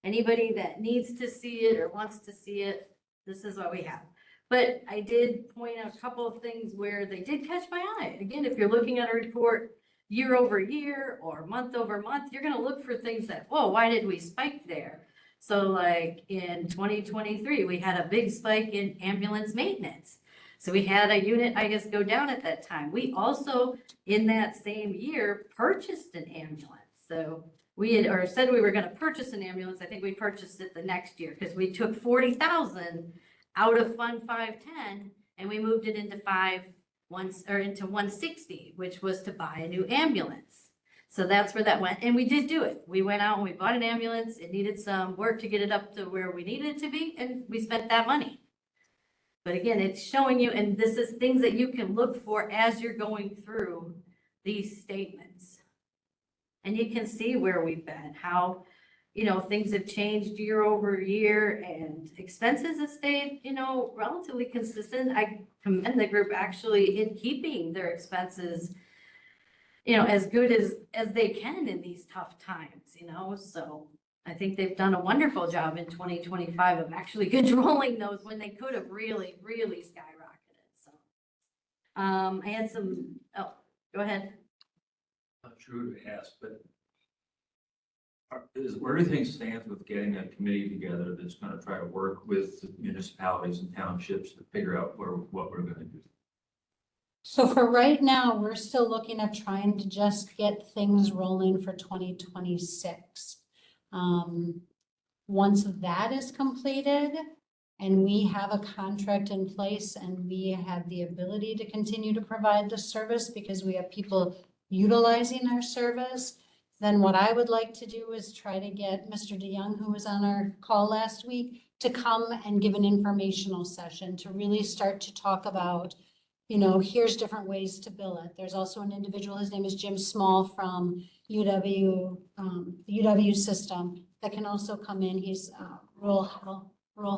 anybody that needs to see it or wants to see it, this is what we have. But I did point out a couple of things where they did catch my eye. Again, if you're looking at a report year over year or month over month, you're going to look for things that, whoa, why did we spike there? So like in 2023, we had a big spike in ambulance maintenance. So we had a unit, I guess, go down at that time. We also, in that same year, purchased an ambulance. So we had, or said we were going to purchase an ambulance. I think we purchased it the next year because we took 40,000 out of Fund 510, and we moved it into into 160, which was to buy a new ambulance. So that's where that went, and we did do it. We went out and we bought an ambulance. It needed some work to get it up to where we needed it to be, and we spent that money. But again, it's showing you, and this is things that you can look for as you're going through these statements. And you can see where we've been, how, you know, things have changed year over year and expenses have stayed, you know, relatively consistent. I commend the group actually in keeping their expenses, you know, as good as they can in these tough times, you know, so I think they've done a wonderful job in 2025 of actually controlling those when they could have really, really skyrocketed. So, I had some, oh, go ahead. Not sure to ask, but where do things stand with getting a committee together that's going to try to work with the municipalities and townships to figure out what we're going to do? So for right now, we're still looking at trying to just get things rolling for 2026. Once that is completed and we have a contract in place and we have the ability to continue to provide the service because we have people utilizing our service, then what I would like to do is try to get Mr. DeYoung, who was on our call last week, to come and give an informational session to really start to talk about, you know, here's different ways to bill it. There's also an individual, his name is Jim Small from UW, the UW system, that can also come in. He's rural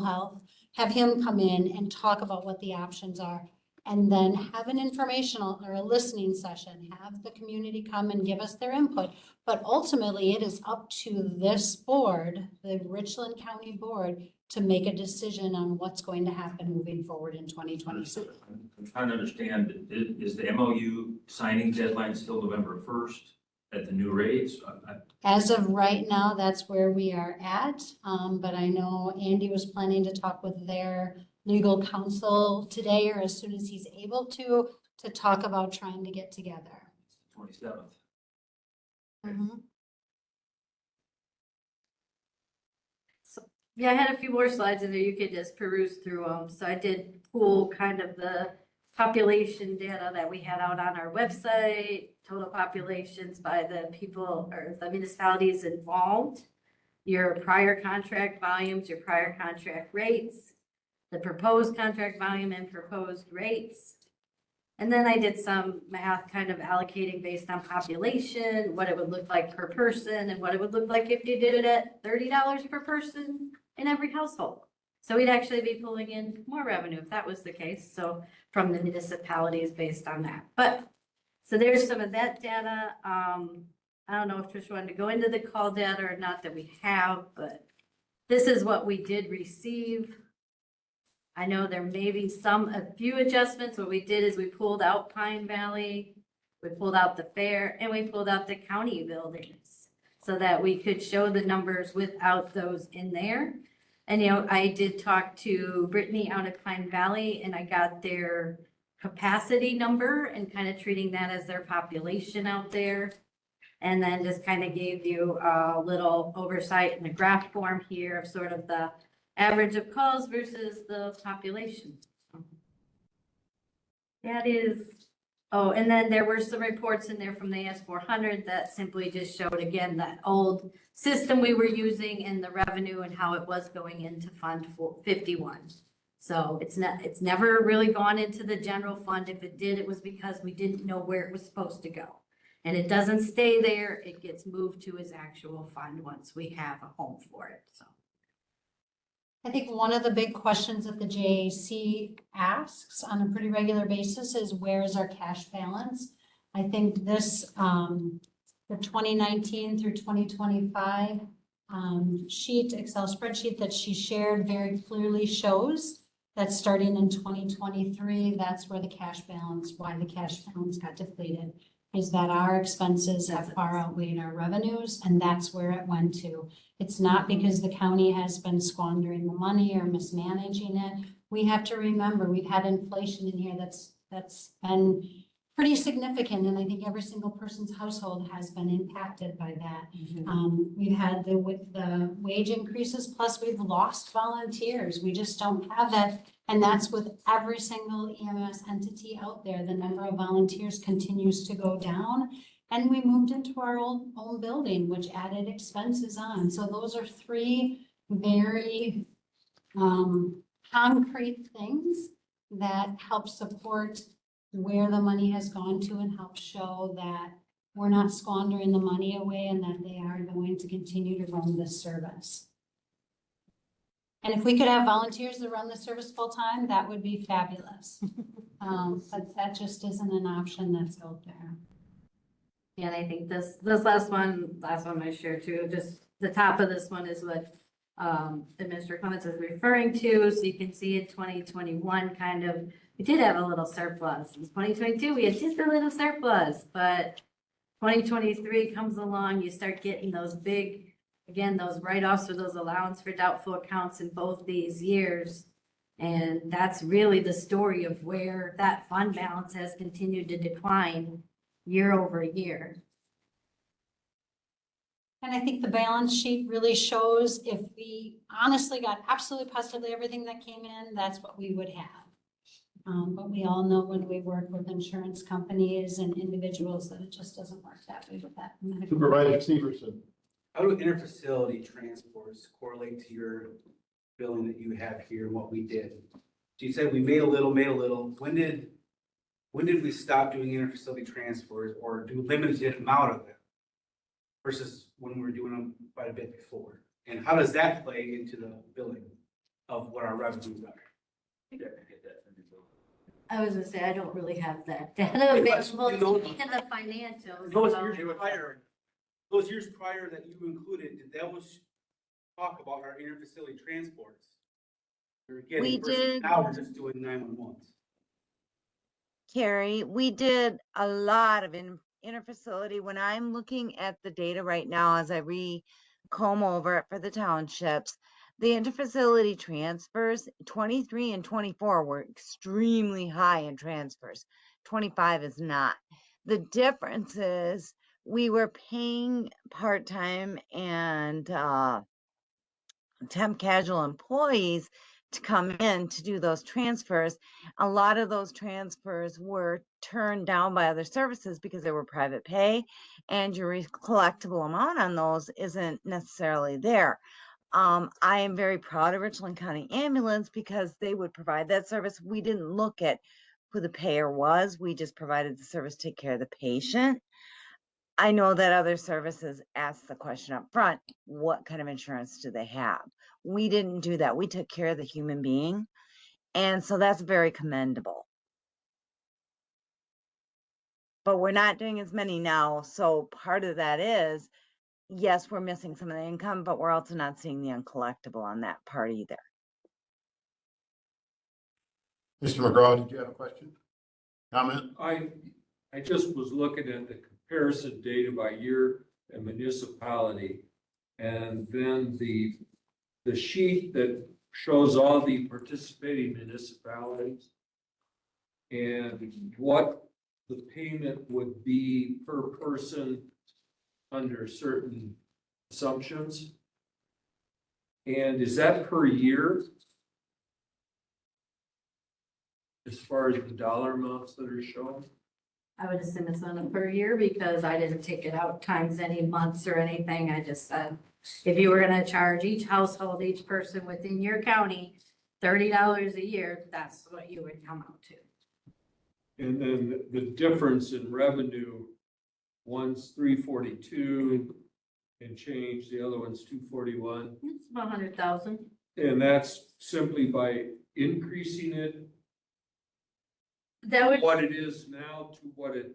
health. Have him come in and talk about what the options are, and then have an informational or a listening session, have the community come and give us their input. But ultimately, it is up to this board, the Richland County Board, to make a decision on what's going to happen moving forward in 2026. I'm trying to understand, is the MOU signing deadline still November 1st at the new rates? As of right now, that's where we are at. But I know Andy was planning to talk with their legal counsel today or as soon as he's able to talk about trying to get together. 27th. Mhm. Yeah, I had a few more slides in there. You could just peruse through them. So I did pull kind of the population data that we had out on our website, total populations by the people or the municipalities involved, your prior contract volumes, your prior contract rates, the proposed contract volume and proposed rates. And then I did some math kind of allocating based on population, what it would look like per person and what it would look like if you did it at $30 per person in every household. So we'd actually be pulling in more revenue if that was the case. So from the municipalities based on that. But so there's some of that data. I don't know if Trish wanted to go into the call data or not that we have, but this is what we did receive. I know there may be a few adjustments. What we did is we pulled out Pine Valley, we pulled out the fair, and we pulled out the county buildings so that we could show the numbers without those in there. And, you know, I did talk to Brittany out of Pine Valley and I got their capacity number and kind of treating that as their population out there. And then just kind of gave you a little oversight in a graph form here of sort of the average of calls versus the population. That is, oh, and then there were some reports in there from the AS400 that simply just showed again that old system we were using and the revenue and how it was going into Fund 51. So it's never really gone into the general fund. If it did, it was because we didn't know where it was supposed to go. And it doesn't stay there. It gets moved to his actual fund once we have a home for it, so. I think one of the big questions that the JAC asks on a pretty regular basis is where is our cash balance? I think this, the 2019 through 2025 Excel spreadsheet that she shared very clearly shows that starting in 2023, that's where the cash balance, why the cash balance got depleted, is that our expenses have far outweighed our revenues, and that's where it went to. It's not because the county has been squandering the money or mismanaging it. We have to remember, we've had inflation in here that's been pretty significant, and I think every single person's household has been impacted by that. We've had the wage increases, plus we've lost volunteers. We just don't have that. And that's with every single EMS entity out there. The number of volunteers continues to go down. And we moved into our own building, which added expenses on. So those are three very concrete things that help support where the money has gone to and help show that we're not squandering the money away and that they are going to continue to run this service. And if we could have volunteers that run the service full time, that would be fabulous. But that just isn't an option that's out there. Yeah, and I think this last one I share too, just the top of this one is what Administrator Clements is referring to. So you can see in 2021 kind of, we did have a little surplus. In 2022, we had just a little surplus, but 2023 comes along, you start getting those big, again, those write-offs or those allowance for doubtful accounts in both these years. And that's really the story of where that fund balance has continued to decline year over year. And I think the balance sheet really shows if we honestly got absolutely positively everything that came in, that's what we would have. But we all know when we work with insurance companies and individuals that it just doesn't work that way with that. Supervisor Severson. How do interfacility transports correlate to your billing that you have here and what we did? So you said we made a little. When did we stop doing interfacility transports or do limited amount of them versus when we were doing them quite a bit before? And how does that play into the billing of what our revenues are? I was gonna say, I don't really have that data available in the financials. Those years prior that you included, did that was talk about our interfacility transports? We're getting We did. now we're just doing 911. Carrie, we did a lot of interfacility. When I'm looking at the data right now, as I comb over it for the townships, the interfacility transfers, 23 and 24 were extremely high in transfers. 25 is not. The difference is we were paying part-time and temp casual employees to come in to do those transfers. A lot of those transfers were turned down by other services because they were private pay, and your collectible amount on those isn't necessarily there. I am very proud of Richland County Ambulance because they would provide that service. We didn't look at who the payer was. We just provided the service to take care of the patient. I know that other services ask the question up front, what kind of insurance do they have? We didn't do that. We took care of the human being. And so that's very commendable. But we're not doing as many now. So part of that is, yes, we're missing some of the income, but we're also not seeing the uncollectible on that part either. Mr. McGraw, did you have a question? Comment? I just was looking at the comparison data by year and municipality. And then the sheet that shows all the participating municipalities and what the payment would be per person under certain assumptions. And is that per year? As far as the dollar amounts that are shown? I would assume it's on a per year because I didn't take it out times any months or anything. I just said, if you were gonna charge each household, each person within your county, $30 a year, that's what you would come out to. And then the difference in revenue, one's 342 and change, the other one's 241. It's about 100,000. And that's simply by increasing it, That would. what it is now to what it,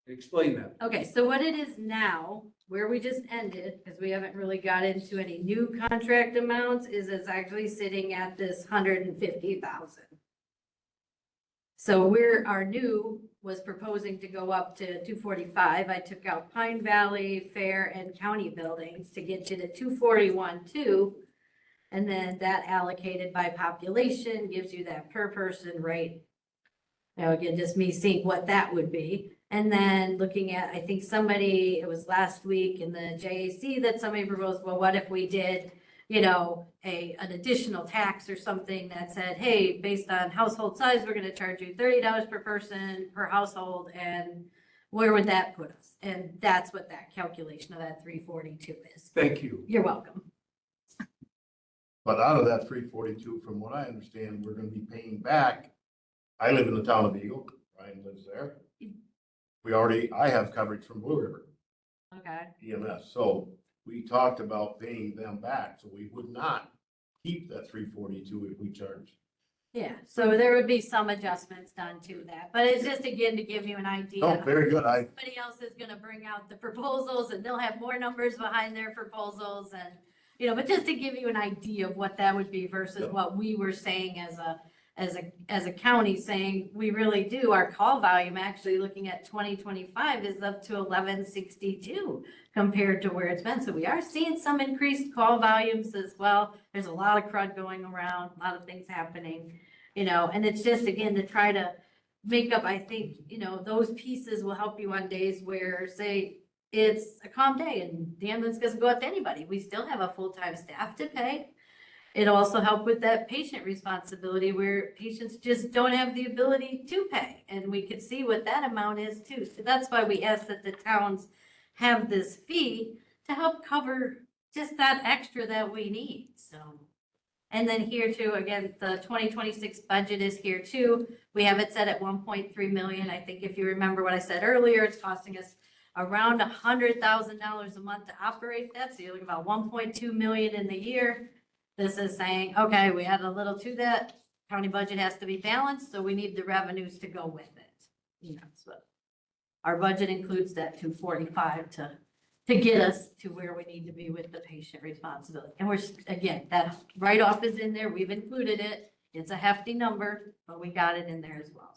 explain that. Okay, so what it is now, where we just ended, because we haven't really got into any new contract amounts, is it's actually sitting at this 150,000. So our new was proposing to go up to 245. I took out Pine Valley, Fair, and County buildings to get you to 241.2. And then that allocated by population gives you that per person rate. Now, again, just me seeing what that would be. And then looking at, I think it was last week in the JAC that somebody proposed, well, what if we did, an additional tax or something that said, hey, based on household size, we're gonna charge you $30 per person per household, and where would that put us? And that's what that calculation of that 342 is. Thank you. You're welcome. But out of that 342, from what I understand, we're gonna be paying back. I live in the town of Eagle, Ryan lives there. I have coverage from Blue River Okay. EMS, so we talked about paying them back, so we would not keep that 342 if we charged. Yeah, so there would be some adjustments done to that, but it's just again to give you an idea. Oh, very good. Somebody else is gonna bring out the proposals and they'll have more numbers behind their proposals and, but just to give you an idea of what that would be versus what we were saying as a county, saying we really do, our call volume actually looking at 2025 is up to 1162 compared to where it's been. So we are seeing some increased call volumes as well. There's a lot of crud going around, a lot of things happening, and it's just, again, to try to make up, I think, those pieces will help you on days where, say, it's a calm day and the ambulance doesn't go out to anybody. We still have a full-time staff to pay. It'll also help with that patient responsibility where patients just don't have the ability to pay. And we could see what that amount is too. So that's why we ask that the towns have this fee to help cover just that extra that we need. So, and then here too, again, the 2026 budget is here too. We have it set at 1.3 million. I think if you remember what I said earlier, it's costing us around $100,000 a month to operate that. So you're looking about 1.2 million in the year. This is saying, okay, we add a little to that. County budget has to be balanced, so we need the revenues to go with it. So our budget includes that 245 to to get us to where we need to be with the patient responsibility. And we're, again, that write-off is in there. We've included it. It's a hefty number, but we got it in there as well.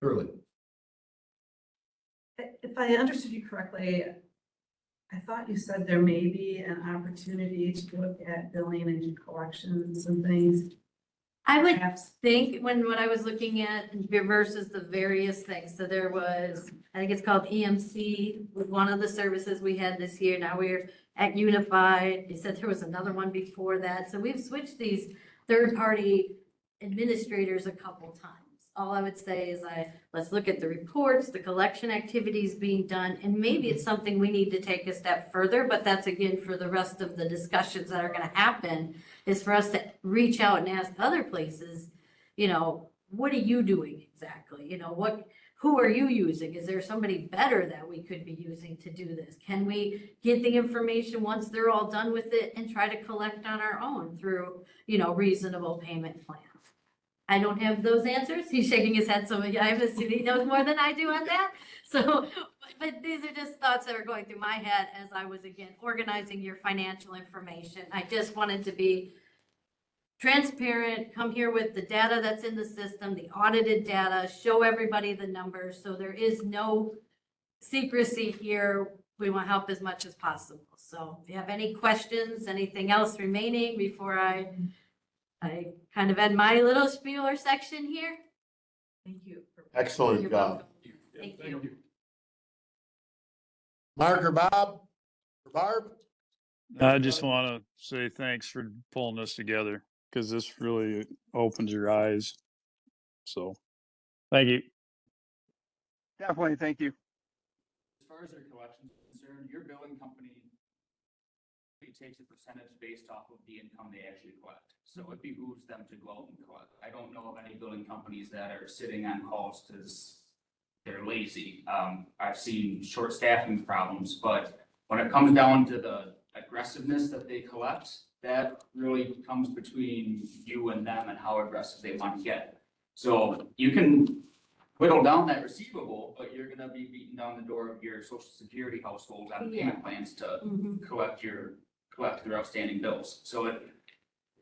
Shirley. If I understood you correctly, I thought you said there may be an opportunity to look at billing and collections and things. I would Perhaps. think when I was looking at versus the various things, so there was, I think it's called EMC was one of the services we had this year. Now we're at Unified. They said there was another one before that. So we've switched these third-party administrators a couple times. All I would say is let's look at the reports, the collection activities being done, and maybe it's something we need to take a step further, but that's again for the rest of the discussions that are gonna happen, is for us to reach out and ask other places, you know, what are you doing exactly? You know, who are you using? Is there somebody better that we could be using to do this? Can we get the information once they're all done with it and try to collect on our own through, you know, reasonable payment plans? I don't have those answers. He's shaking his head, so I'm assuming he knows more than I do on that. So, but these are just thoughts that are going through my head as I was, again, organizing your financial information. I just wanted to be transparent, come here with the data that's in the system, the audited data, show everybody the numbers. So there is no secrecy here. We want to help as much as possible. So if you have any questions, anything else remaining before I kind of end my little spiel or section here. Thank you. Excellent You're job. welcome. Thank you. Mark or Bob or Barb? I just want to say thanks for pulling this together because this really opens your eyes. So, thank you. Definitely, thank you. As far as their collection is concerned, your billing company takes a percentage based off of the income they actually collect. So it behooves them to go out and collect. I don't know of any billing companies that are sitting on calls because they're lazy. I've seen short staffing problems, but when it comes down to the aggressiveness that they collect, that really comes between you and them and how aggressive they want to get. So you can whittle down that receivable, but you're gonna be beating down the door of your social security household on payment plans to collect their outstanding bills. So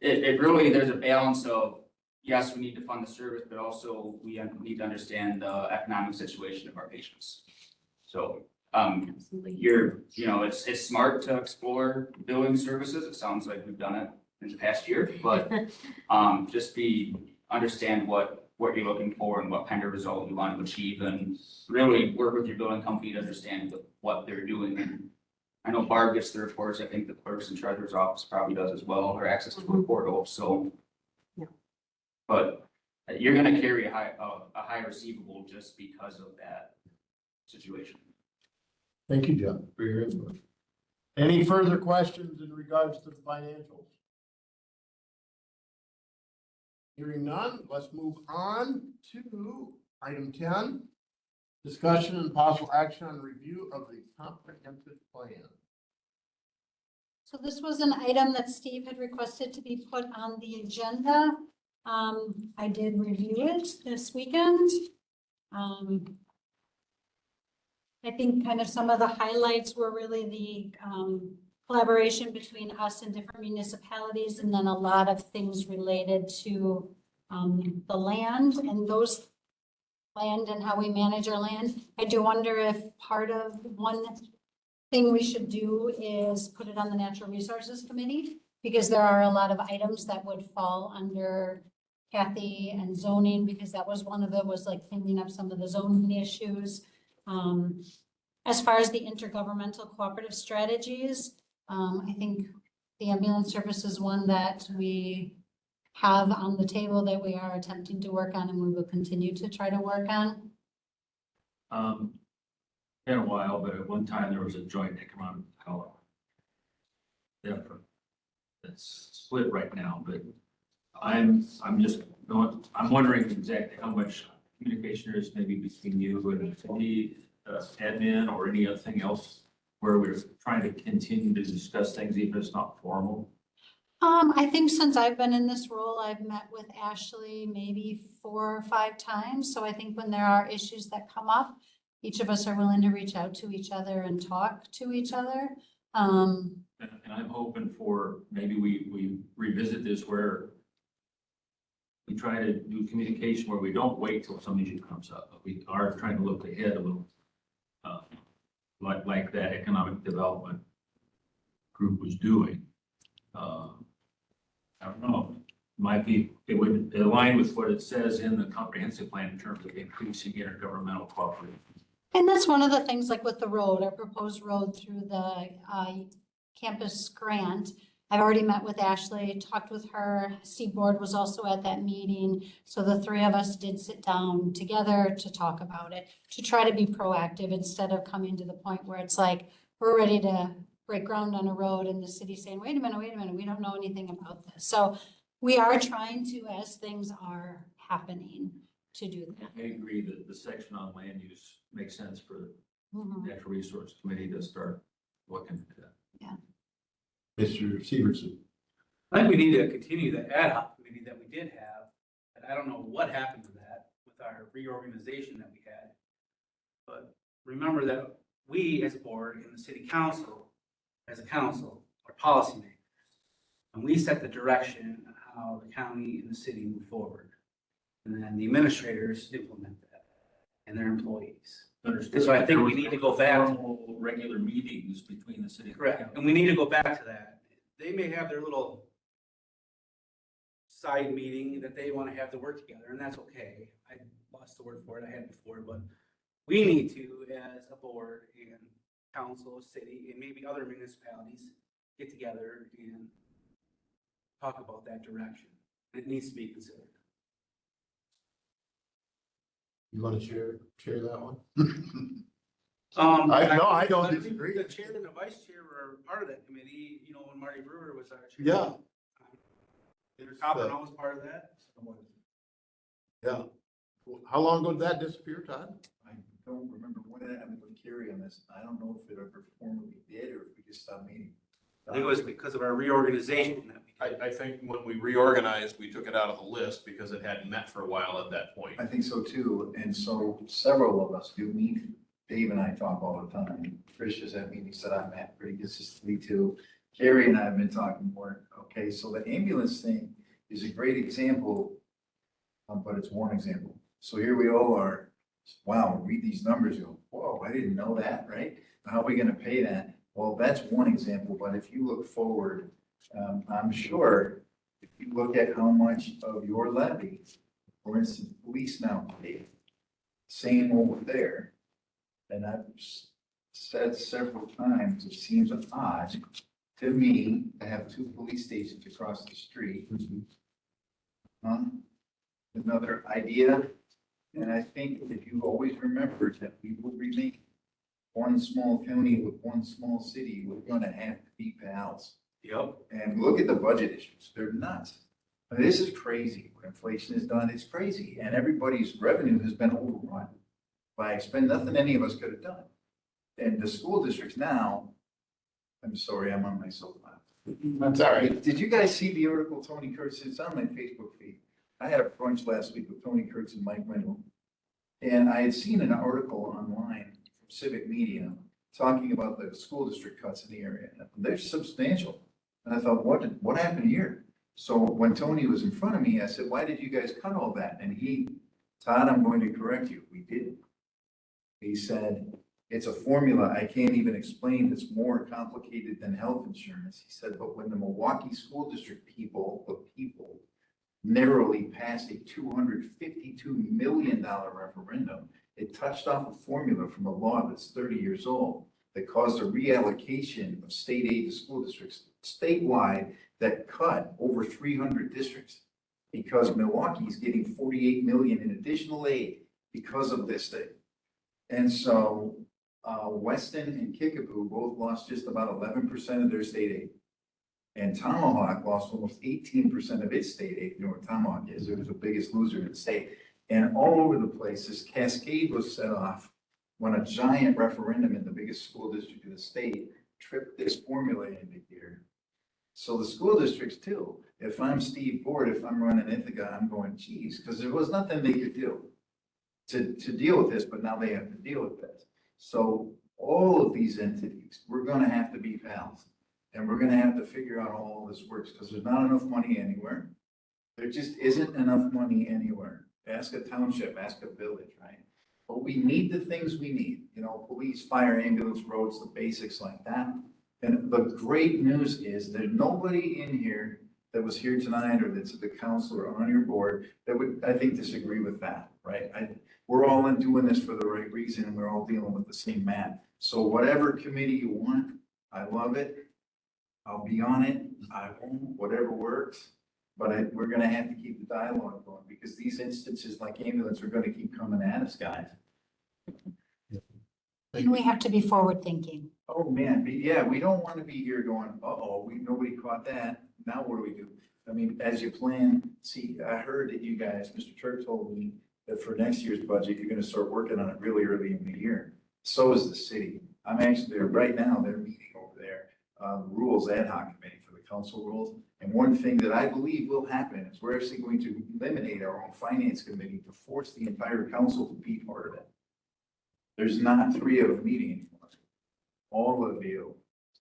it really, there's a balance of, yes, we need to fund the service, but also we need to understand the economic situation of our patients. So, it's smart to explore billing services. It sounds like we've done it in the past year, but, understand what you're looking for and what kind of result you want to achieve, and really work with your billing company to understand what they're doing. And I know Barb gets the reports. I think the clerks and treasurer's office probably does as well, or access to a portal, so. Yeah. But you're gonna carry a high receivable just because of that situation. Thank you, John, for your input. Any further questions in regards to the financials? Hearing none, let's move on to item 10. Discussion and possible action on review of the comprehensive plan. So this was an item that Steve had requested to be put on the agenda. I did review it this weekend. I think kind of some of the highlights were really the collaboration between us and different municipalities, and then a lot of things related to the land and how we manage our land. I do wonder if part of one thing we should do is put it on the Natural Resources Committee, because there are a lot of items that would fall under Kathy and zoning, because that was one of it, was like cleaning up some of the zoning issues. As far as the intergovernmental cooperative strategies, I think the ambulance service is one that we have on the table that we are attempting to work on, and we will continue to try to work on. Been a while, but at one time there was a joint economic development effort that's split right now, but I'm wondering exactly how much communication there is maybe between you and the admin or any other thing else where we're trying to continue to discuss things, even if it's not formal. I think since I've been in this role, I've met with Ashley maybe 4 or 5 times. So I think when there are issues that come up, each of us are willing to reach out to each other and talk to each other. And I'm hoping for, maybe we revisit this where we try to do communication where we don't wait till some issue comes up, but we are trying to look ahead a little. Like that economic development group was doing. I don't know, it would align with what it says in the comprehensive plan in terms of increasing intergovernmental cooperation. And that's one of the things, like with the road, our proposed road through the campus grant. I've already met with Ashley, talked with her. Seaboard was also at that meeting. So the three of us did sit down together to talk about it, to try to be proactive instead of coming to the point where it's like, we're ready to break ground on a road and the city saying, wait a minute, we don't know anything about this. So we are trying to, as things are happening, to do that. I agree that the section on land use makes sense for Mhm. the Natural Resource Committee to start looking at that. Yeah. Mr. Severson. I think we need to continue the ad hoc committee that we did have, and I don't know what happened to that with our reorganization that we had. But remember that we as a board and the city council, as a council, are policymakers. And we set the direction on how the county and the city move forward. And then the administrators implement that and their employees. Understood. So I think we need to go back. Formal, regular meetings between the city. Correct, and we need to go back to that. They may have their little side meeting that they want to have to work together, and that's okay. I lost the word for it, I had before, but we need to, as a board and council, city, and maybe other municipalities, get together and talk about that direction. It needs to be considered. You want to share that one? I don't think disagree. The chair and the vice chair were part of that committee, you know, when Marty Brewer was our chair. Yeah. Peter Coppernow was part of that. Yeah. How long ago did that disappear, Todd? I don't remember when it happened with Carrie on this. I don't know if it ever formally did or if we just stopped meeting. I think it was because of our reorganization that we did. I think when we reorganized, we took it out of the list because it hadn't met for a while at that point. I think so too. And so several of us do meet. Dave and I talk all the time. Trish is at meetings that I'm at pretty consistently too. Carrie and I have been talking more. Okay, so the ambulance thing is a great example, but it's one example. So here we all are. Wow, read these numbers, you go, whoa, I didn't know that, right? How are we gonna pay that? Well, that's one example, but if you look forward, I'm sure if you look at how much of your levy, for instance, police now pay, same over there. And I've said several times, it seems odd to me to have two police stations across the street. Another idea, and I think if you always remember that we will remain one small county with one small city, we're gonna have to be pals. Yep. And look at the budget issues, they're nuts. I mean, this is crazy, what inflation has done, it's crazy, and everybody's revenue has been overrun by nothing any of us could have done. And the school districts now, I'm sorry, I'm on my soapbox. That's all right. Did you guys see the article Tony Kurtz, it's on my Facebook feed. I had a brunch last week with Tony Kurtz and Mike Wendell. And I had seen an article online from Civic Media talking about the school district cuts in the area. They're substantial. And I thought, what happened here? So when Tony was in front of me, I said, why did you guys cut all that? And Todd, I'm going to correct you. We didn't. He said, it's a formula I can't even explain. It's more complicated than health insurance. He said, but when the Milwaukee School District people narrowly passed a $252 million referendum, it touched off a formula from a law that's 30 years old that caused a reallocation of state aid to school districts statewide that cut over 300 districts because Milwaukee's getting 48 million in additional aid because of this thing. And so Weston and Kickapoo both lost just about 11% of their state aid. And Tomahawk lost almost 18% of its state aid. You know what Tomahawk is? It was the biggest loser in the state. And all over the place, this cascade was set off when a giant referendum in the biggest school district in the state tripped this formula into gear. So the school districts too, if I'm Steve Board, if I'm running Ithaca, I'm going, geez, because there was nothing they could do. to deal with this, but now they have to deal with this. So all of these entities, we're gonna have to be pals. And we're gonna have to figure out how all this works, because there's not enough money anywhere. There just isn't enough money anywhere. Ask a township, ask a village, right? But we need the things we need, you know, police, fire, ambulance, roads, the basics like that. And the great news is there's nobody in here that was here tonight or that's the council or on your board that would, I think, disagree with that, right? We're all in doing this for the right reason and we're all dealing with the same man. So whatever committee you want, I love it. I'll be on it. I won't, whatever works. But we're gonna have to keep the dialogue going because these instances like ambulance are gonna keep coming at us, guys. And we have to be forward thinking. Oh, man, yeah, we don't wanna be here going, uh-oh, nobody caught that. Now what do we do? I mean, as you plan, see, I heard that you guys, Mr. Turk told me that for next year's budget, you're gonna start working on it really early in the year. So is the city. I'm actually there right now, they're meeting over there, rules ad hoc committee for the council rules. And one thing that I believe will happen is we're actually going to eliminate our own finance committee to force the entire council to be part of it. There's not 3 of them meeting anymore. All of you,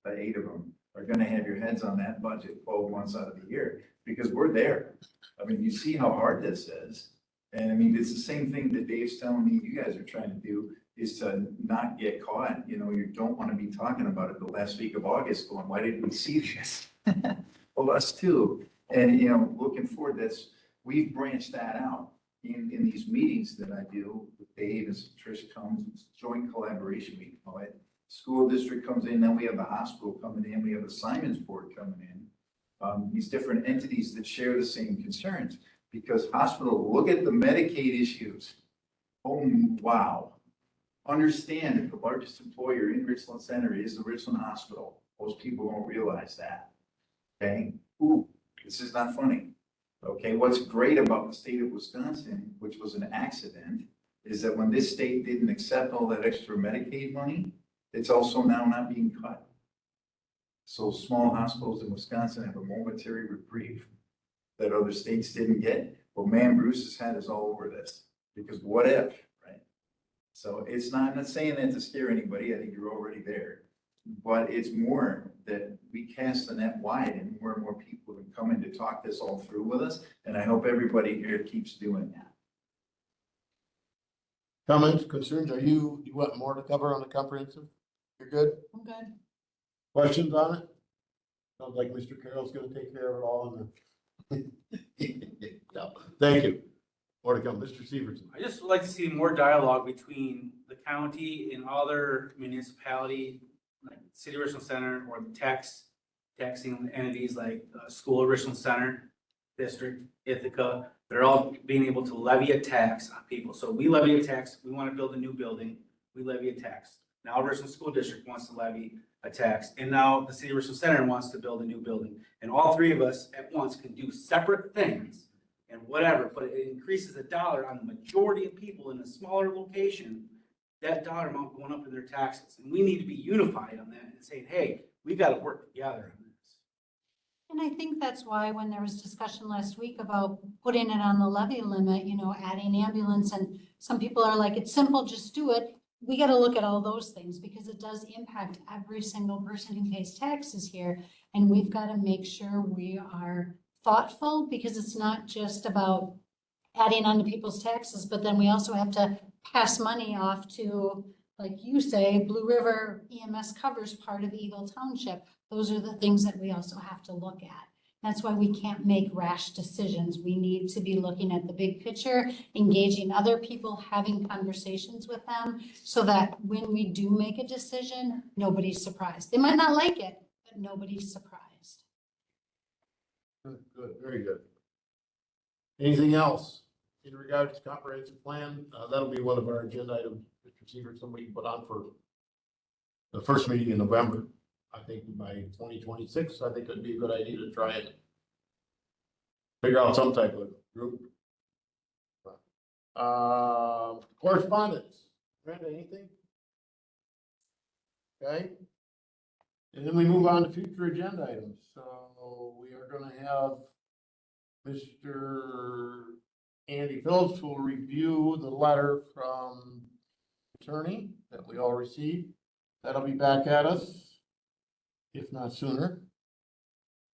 the 8 of them, are gonna have your heads on that budget 12 months out of the year, because we're there. I mean, you see how hard this is. And I mean, it's the same thing that Dave's telling me you guys are trying to do, is to not get caught. You know, you don't wanna be talking about it the last week of August, going, why didn't we see this? Well, us too. And, you know, looking forward, we've branched that out in these meetings that I do with Dave as Trish comes, it's joint collaboration, we call it. School district comes in, then we have the hospital coming in, we have the Simons board coming in. These different entities that share the same concerns, because hospital, look at the Medicaid issues. Oh, wow. Understand that the largest employer in Richland Center is the Richland Hospital. Most people don't realize that. Okay, ooh, this is not funny. Okay, what's great about the state of Wisconsin, which was an accident, is that when this state didn't accept all that extra Medicaid money, it's also now not being cut. So small hospitals in Wisconsin have a momentary reprieve that other states didn't get. Well, man, Bruce's hat is all over this, because what if, right? So it's not, I'm not saying that to scare anybody, I think you're already there. But it's more that we cast the net wide and more people can come in to talk this all through with us. And I hope everybody here keeps doing that. Comments, concerns? You want more to cover on the comprehensive? You're good? I'm good. Questions on it? Sounds like Mr. Carroll's gonna take care of it all in the. No, thank you. More to come, Mr. Severson. I just would like to see more dialogue between the county and other municipality, like City of Richland Center, or the taxing entities like School of Richland Center, District, Ithaca. They're all being able to levy a tax on people. So we levy a tax, we want to build a new building, we levy a tax. Now Richland School District wants to levy a tax, and now the City of Richland Center wants to build a new building. And all 3 of us at once can do separate things and whatever, but it increases a dollar on the majority of people in a smaller location, that dollar amount going up in their taxes. And we need to be unified on that and saying, hey, we got to work together on this. And I think that's why when there was discussion last week about putting it on the levy limit, you know, adding ambulance, and some people are like, it's simple, just do it. We got to look at all those things because it does impact every single person who pays taxes here. And we've got to make sure we are thoughtful, because it's not just about adding on to people's taxes, but then we also have to pass money off to, like you say, Blue River EMS covers part of Eagle Township. Those are the things that we also have to look at. That's why we can't make rash decisions. We need to be looking at the big picture, engaging other people, having conversations with them, so that when we do make a decision, nobody's surprised. They might not like it, but nobody's surprised. Good, very good. Anything else in regards to comprehensive plan? That'll be one of our agenda items, Mr. Seaver, somebody put on for the first meeting in November. I think by 2026, I think it'd be a good idea to try and figure out some type of group. Correspondence. Brenda, anything? Okay. And then we move on to future agenda items. So we are gonna have Mr. Andy Phillips will review the letter from attorney that we all received. That'll be back at us, if not sooner.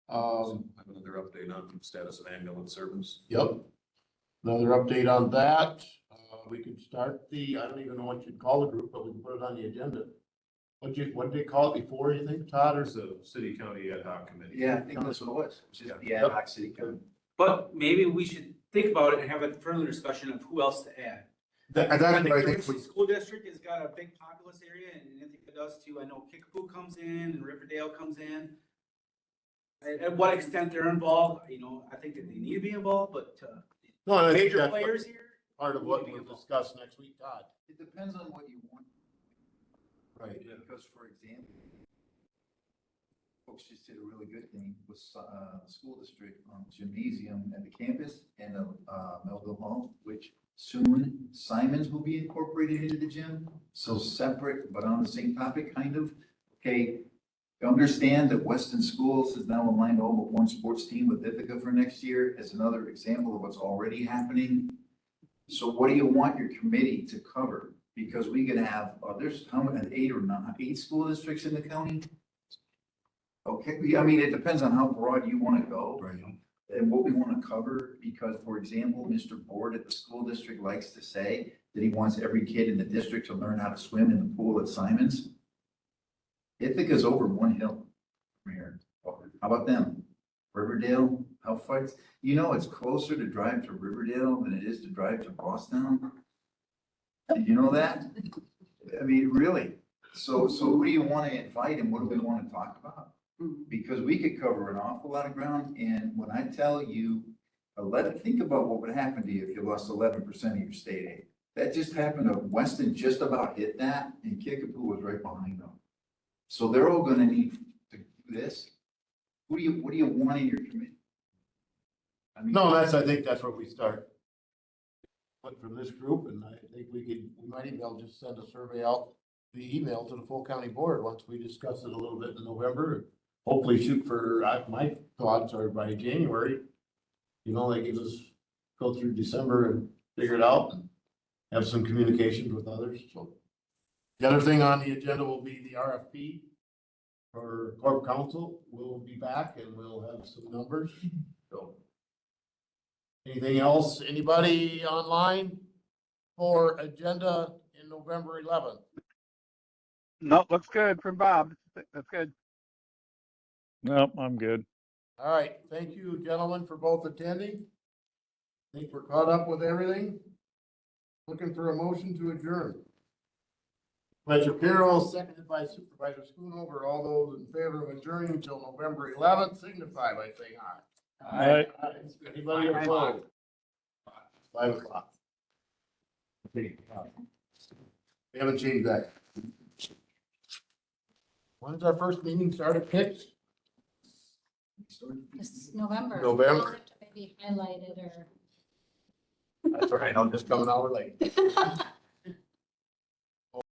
Another update on status of ambulance service. Yep. Another update on that. We could start I don't even know what you'd call the group, but we can put it on the agenda. What did they call it before, you think, Todd, or? There's a city county ad hoc committee. Yeah, I think that's what it was. It was just the ad hoc city council. But maybe we should think about it and have a further discussion of who else to add. That's I what think I the think. Richland School District has got a big populous area, and I think it does too. I know Kickapoo comes in and Riverdale comes in. At what extent they're involved, I think that they need to be involved, but No, and I think major that's players here. part of what we'll discuss next week, Todd. It depends on what you want. Right. Because, for example, folks just did a really good thing with, the school district on gymnasium at the campus and, Melville Hall, which soon Simons will be incorporated into the gym. So separate, but on the same topic, kind of. Okay, you understand that Weston Schools is now aligned all but one sports team with Ithaca for next year as another example of what's already happening. So what do you want your committee to cover? Because we could have, there's how many, 8 school districts in the county? Okay, I mean, it depends on how broad you want to go. Right. And what we want to cover, because, for example, Mr. Board at the school district likes to say that he wants every kid in the district to learn how to swim in the pool at Simons. Ithaca's over one hill from here. How about them? Riverdale, how far? It's closer to drive to Riverdale than it is to drive to Boston. Did you know that? I mean, really. So who do you want to invite and what do we want to talk about? Because we could cover an awful lot of ground, and when I tell you, think about what would happen to you if you lost 11% of your state aid. That just happened to Weston, just about hit that, and Kickapoo was right behind them. So they're all gonna need to do this. What do you want in your committee? I mean, No, I think that's where we start. But from this group, and I think we might even just send a survey out, the email to the full county board once we discuss it a little bit in November. Hopefully shoot for, my thoughts are by January. That gives us, go through December and figure it out and have some communications with others, so. The other thing on the agenda will be the RFP for corp council. We'll be back and we'll have some numbers, so. Anything else? Anybody online for agenda in November 11th? No, looks good from Bob. That's good. Nope, I'm good. All right, thank you, gentlemen, for both attending. I think we're caught up with everything. Looking for a motion to adjourn. Supervisor Carroll, seconded by Supervisor Schoonover. All those in favor of adjourning until November 11th, signify by saying aye. Aye. Anybody opposed? 5 o'clock. We haven't changed that. When's our first meeting start at 6? It's November. November. I'll have to maybe highlight it or. That's all right, I'm just coming out late.